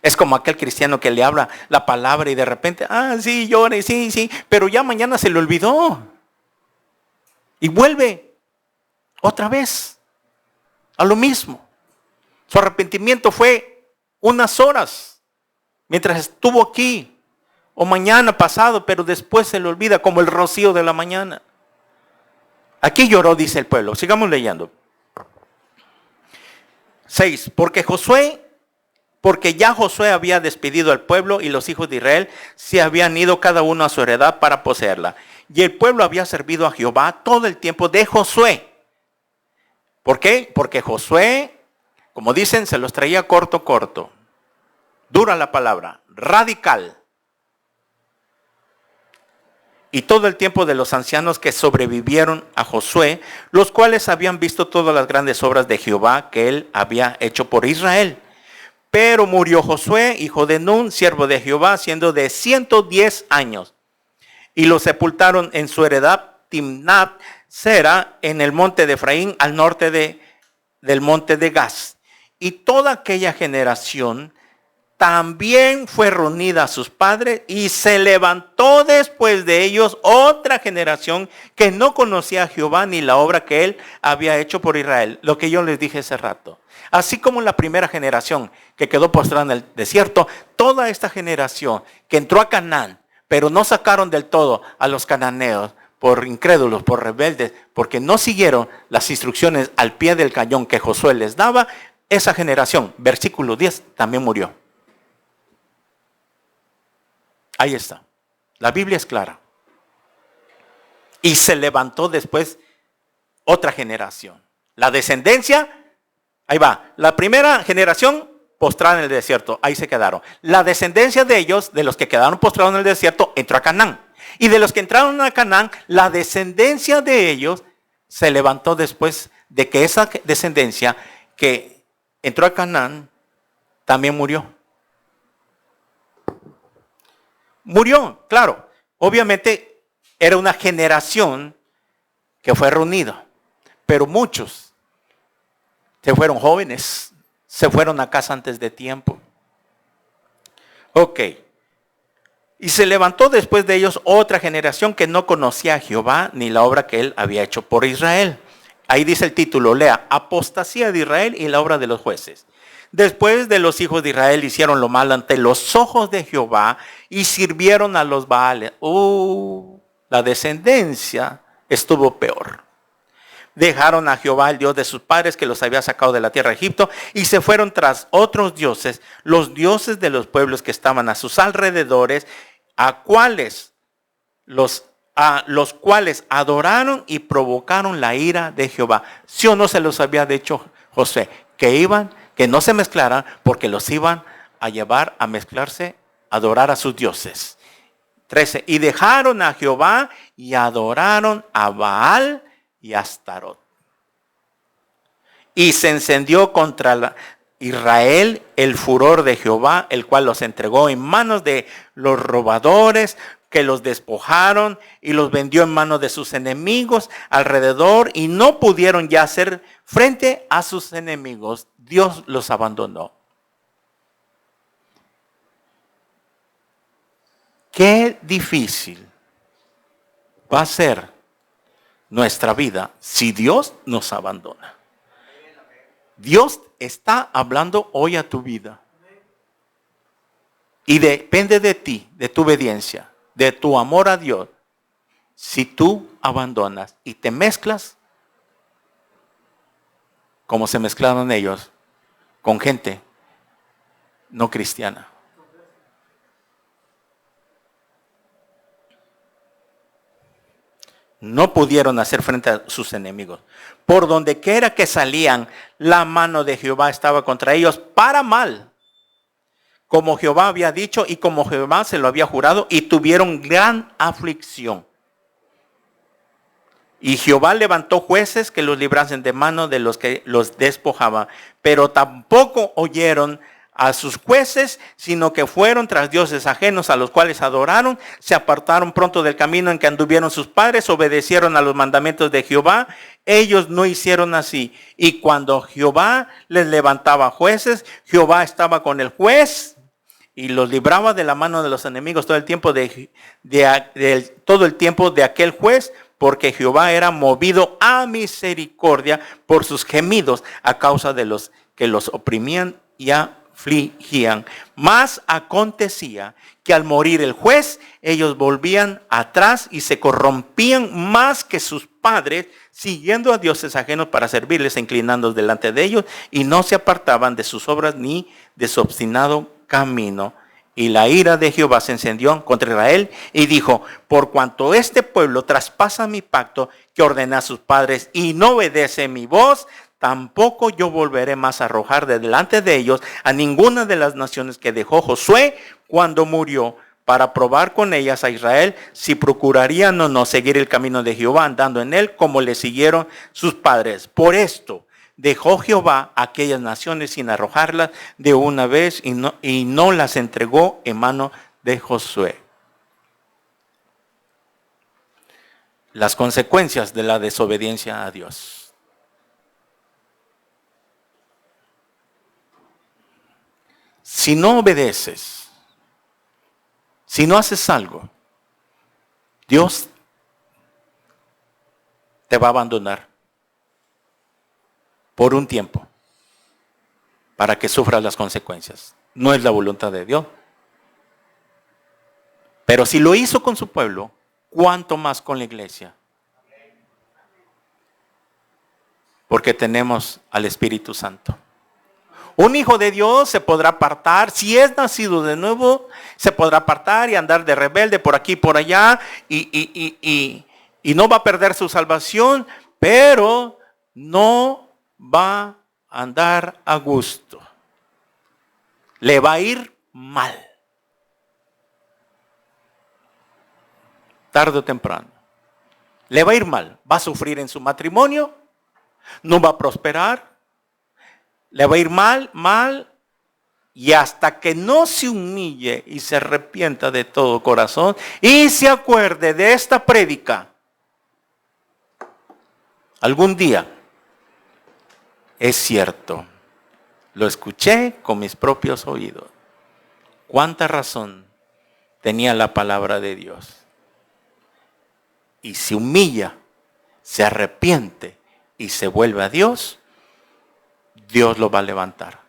Es como aquel cristiano que le habla la palabra y de repente, sí, llore, sí, pero ya mañana se le olvidó. Y vuelve otra vez a lo mismo. Su arrepentimiento fue unas horas mientras estuvo aquí, o mañana pasado, pero después se le olvida como el rocío de la mañana. Aquí lloró, dice el pueblo. Sigamos leyendo. 6. Porque ya Josué había despedido al pueblo y los hijos de Israel se habían ido cada uno a su heredad para poseerla. Y el pueblo había servido a Jehová todo el tiempo de Josué. ¿Por qué? Porque Josué, como dicen, se los traía corto. Dura la palabra, radical. Y todo el tiempo de los ancianos que sobrevivieron a Josué, los cuales habían visto todas las grandes obras de Jehová que él había hecho por Israel. Pero murió Josué, hijo de Nun, siervo de Jehová, siendo de 110 años. Y lo sepultaron en su heredad Timnat Sera, en el monte de Efraín, al norte del monte de Gaz. Y toda aquella generación también fue reunida a sus padres y se levantó después de ellos otra generación que no conocía a Jehová ni la obra que él había hecho por Israel. Lo que yo les dije hace rato. Así como la primera generación que quedó postrada en el desierto, toda esta generación que entró a Canaán, pero no sacaron del todo a los cananeos por incrédulos, por rebeldes, porque no siguieron las instrucciones al pie del cañón que Josué les daba, esa generación, versículo 10, también murió. Ahí está. La Biblia es clara. Y se levantó después otra generación. La descendencia, ahí va. La primera generación postrada en el desierto, ahí se quedaron. La descendencia de ellos, de los que quedaron postrados en el desierto, entró a Canaán. Y de los que entraron a Canaán, la descendencia de ellos se levantó después de que esa descendencia que entró a Canaán también murió. Murió, claro. Obviamente era una generación que fue reunido. Pero muchos se fueron jóvenes, se fueron a casa antes de tiempo. Ok. Y se levantó después de ellos otra generación que no conocía a Jehová ni la obra que él había hecho por Israel. Ahí dice el título, lea, apostasía de Israel y la obra de los jueces. Después de los hijos de Israel hicieron lo malo ante los ojos de Jehová y sirvieron a los Baales. La descendencia estuvo peor. Dejaron a Jehová, el Dios de sus padres, que los había sacado de la tierra de Egipto, y se fueron tras otros dioses, los dioses de los pueblos que estaban a sus alrededores, los cuales adoraron y provocaron la ira de Jehová. ¿Sí o no se los había dicho Josué? Que no se mezclaran, porque los iban a llevar a mezclarse, a adorar a sus dioses. 13. Y dejaron a Jehová y adoraron a Baal y Astarot. Y se encendió contra Israel el furor de Jehová, el cual los entregó en manos de los robadores, que los despojaron y los vendió en manos de sus enemigos alrededor, y no pudieron ya hacer frente a sus enemigos. Dios los abandonó. Qué difícil va a ser nuestra vida si Dios nos abandona. Dios está hablando hoy a tu vida. Y depende de ti, de tu obediencia, de tu amor a Dios. Si tú abandonas y te mezclas, como se mezclaron ellos, con gente no cristiana. No pudieron hacer frente a sus enemigos. Por donde quiera que salían, la mano de Jehová estaba contra ellos para mal, como Jehová había dicho y como Jehová se lo había jurado, y tuvieron gran aflicción. Y Jehová levantó jueces que los librasen de mano de los que los despojaban, pero tampoco oyeron a sus jueces, sino que fueron tras dioses ajenos a los cuales adoraron, se apartaron pronto del camino en que anduvieron sus padres, obedecieron a los mandamientos de Jehová. Ellos no hicieron así. Y cuando Jehová les levantaba jueces, Jehová estaba con el juez y los libraba de la mano de los enemigos todo el tiempo todo el tiempo de aquel juez, porque Jehová era movido a misericordia por sus gemidos a causa de los que los oprimían y afligían. Mas acontecía que al morir el juez, ellos volvían atrás y se corrompían más que sus padres, siguiendo a dioses ajenos para servirles, inclinándose delante de ellos, y no se apartaban de sus obras ni de su obstinado camino. Y la ira de Jehová se encendió contra Israel y dijo, por cuanto este pueblo traspasa mi pacto que ordené a sus padres y no obedece mi voz, tampoco yo volveré más a arrojar de delante de ellos a ninguna de las naciones que dejó Josué cuando murió, para probar con ellas a Israel si procurarían o no seguir el camino de Jehová, andando en él como le siguieron sus padres. Por esto dejó Jehová a aquellas naciones sin arrojarlas de una vez y no las entregó en mano de Josué. Las consecuencias de la desobediencia a Dios. Si no obedeces, si no haces algo, Dios te va a abandonar por un tiempo, para que sufras las consecuencias. No es la voluntad de Dios. Pero si lo hizo con su pueblo, ¿cuánto más con la iglesia? Porque tenemos al Espíritu Santo. Un hijo de Dios se podrá apartar, si es nacido de nuevo, se podrá apartar y andar de rebelde por aquí y por allá, y no va a perder su salvación, pero no va a andar a gusto. Le va a ir mal. Tarde o temprano. Le va a ir mal. Va a sufrir en su matrimonio. No va a prosperar. Le va a ir mal. Y hasta que no se humille y se arrepienta de todo corazón y se acuerde de esta prédica, Algún día, es cierto, lo escuché con mis propios oídos. ¿Cuánta razón tenía la palabra de Dios? Y se humilla, se arrepiente y se vuelve a Dios, Dios lo va a levantar.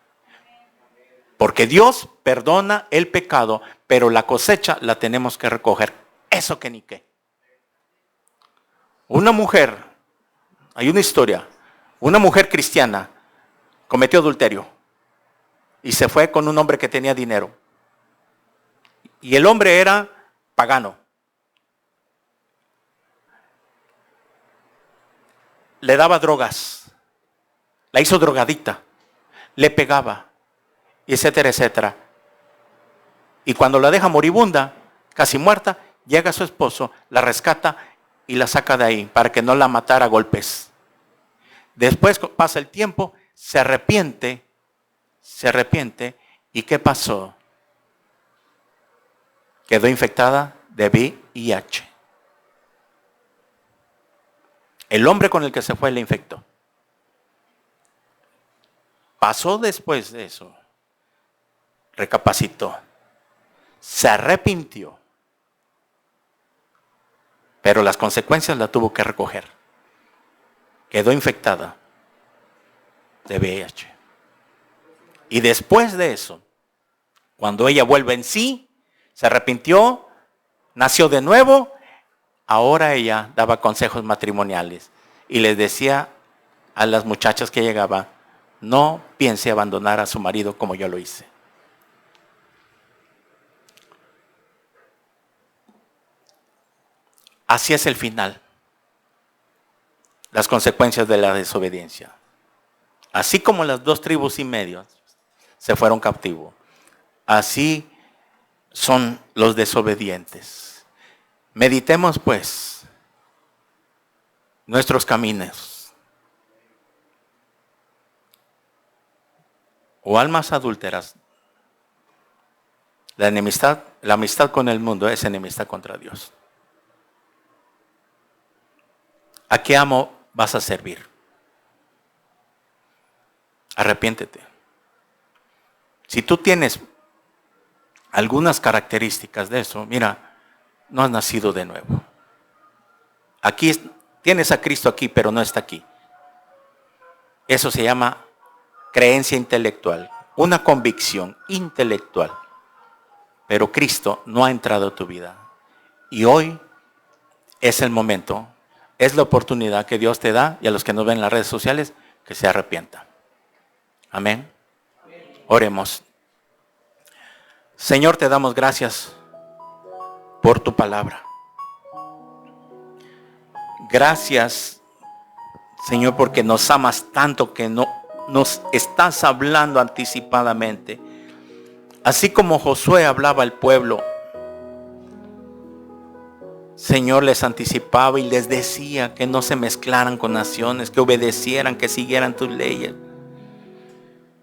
Porque Dios perdona el pecado, pero la cosecha la tenemos que recoger. Eso que ni qué. Una mujer, hay una historia, una mujer cristiana cometió adulterio y se fue con un hombre que tenía dinero. Y el hombre era pagano. Le daba drogas, la hizo drogadicta, le pegaba, etcétera, etcétera. Y cuando la deja moribunda, casi muerta, llega su esposo, la rescata y la saca de ahí para que no la matara a golpes. Después pasa el tiempo, se arrepiente. ¿Y qué pasó? Quedó infectada de VIH. El hombre con el que se fue le infectó. Pasó después de eso. Recapacitó. Se arrepintió. Pero las consecuencias las tuvo que recoger. Quedó infectada de VIH. Y después de eso, cuando ella vuelve en sí, se arrepintió, nació de nuevo, ahora ella daba consejos matrimoniales y les decía a las muchachas que llegaban, no piense abandonar a su marido como yo lo hice. Así es el final. Las consecuencias de la desobediencia. Así como las 2 tribus y medio se fueron cautivos, así son los desobedientes. Meditemos pues nuestros caminos. O almas adúlteras. La amistad con el mundo es enemistad contra Dios. ¿A qué amo vas a servir? Arrepiéntete. Si tú tienes algunas características de eso, mira, no has nacido de nuevo. Aquí tienes a Cristo aquí, pero no está aquí. Eso se llama creencia intelectual, una convicción intelectual. Pero Cristo no ha entrado a tu vida. Y hoy es el momento, es la oportunidad que Dios te da, y a los que nos ven en las redes sociales, que se arrepientan. Amén. Oremos. Señor, te damos gracias por tu palabra. Gracias, Señor, porque nos amas tanto que no nos estás hablando anticipadamente. Así como Josué hablaba al pueblo, Señor, les anticipaba y les decía que no se mezclaran con naciones, que obedecieran, que siguieran tus leyes.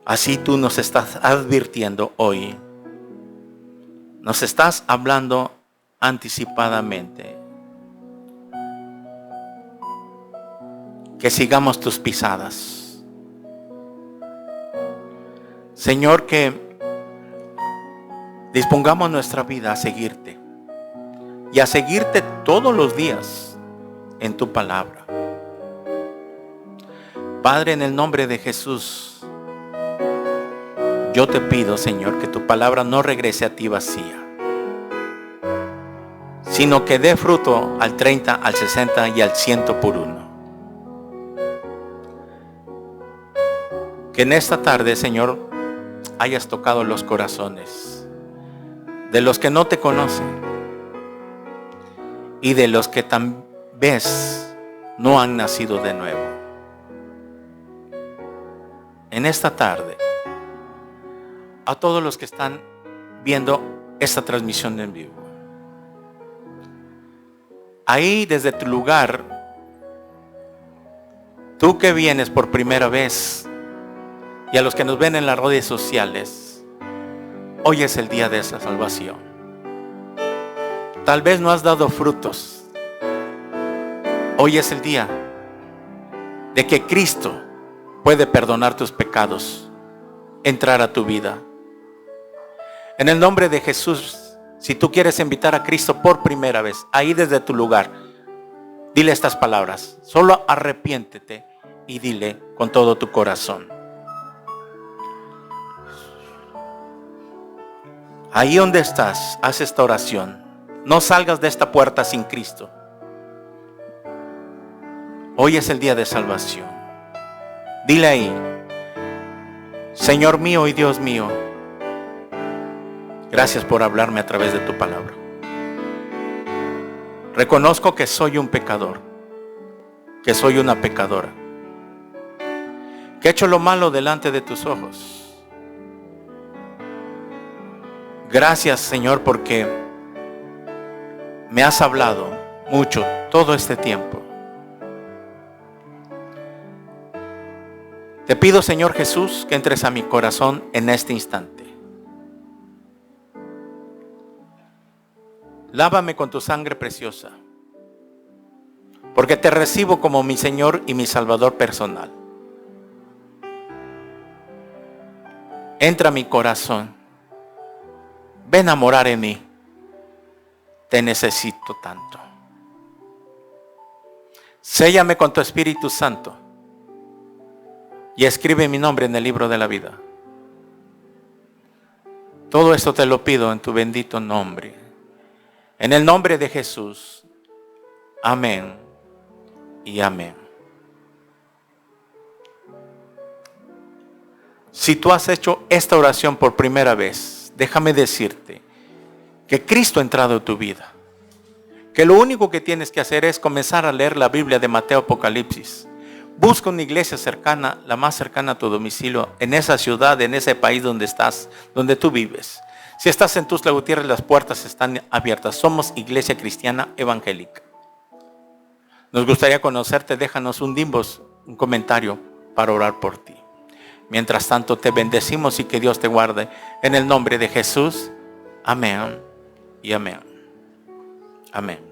Así tú nos estás advirtiendo hoy. Nos estás hablando anticipadamente. Que sigamos tus pisadas. Señor, que dispongamos nuestra vida a seguirte. Y a seguirte todos los días en tu palabra. Padre, en el nombre de Jesús, yo te pido, Señor, que tu palabra no regrese a ti vacía, sino que dé fruto al 30, al 60 y al 100 por uno. Que en esta tarde, Señor, hayas tocado los corazones de los que no te conocen y de los que tal vez no han nacido de nuevo. En esta tarde, a todos los que están viendo esta transmisión en vivo, ahí desde tu lugar, tú que vienes por primera vez, y a los que nos ven en las redes sociales, hoy es el día de esa salvación. Tal vez no has dado frutos. Hoy es el día de que Cristo puede perdonar tus pecados, entrar a tu vida. En el nombre de Jesús, si tú quieres invitar a Cristo por primera vez, ahí desde tu lugar, dile estas palabras. Solo arrepiéntete y dile con todo tu corazón. Ahí donde estás, haz esta oración. No salgas de esta puerta sin Cristo. Hoy es el día de salvación. Dile ahí: Señor mío y Dios mío, gracias por hablarme a través de tu palabra. Reconozco que soy un pecador, que soy una pecadora, que he hecho lo malo delante de tus ojos. Gracias, Señor, porque me has hablado mucho todo este tiempo. Te pido, Señor Jesús, que entres a mi corazón en este instante. Lávame con tu sangre preciosa, porque te recibo como mi Señor y mi Salvador personal. Entra a mi corazón. Ven a morar en mí. Te necesito tanto. Séllame con tu Espíritu Santo y escribe mi nombre en el libro de la vida. Todo esto te lo pido en tu bendito nombre. En el nombre de Jesús. Amén y amén. Si tú has hecho esta oración por primera vez, déjame decirte que Cristo ha entrado en tu vida. Que lo único que tienes que hacer es comenzar a leer la Biblia de Mateo, Apocalipsis. Busca una iglesia cercana, la más cercana a tu domicilio, en esa ciudad, en ese país donde estás, donde tú vives. Si estás en Tuxtla Gutiérrez, las puertas están abiertas. Somos Iglesia Cristiana Evangélica. Nos gustaría conocerte. Déjanos un comentario para orar por ti. Mientras tanto, te bendecimos y que Dios te guarde. En el nombre de Jesús. Amén y amén. Amén.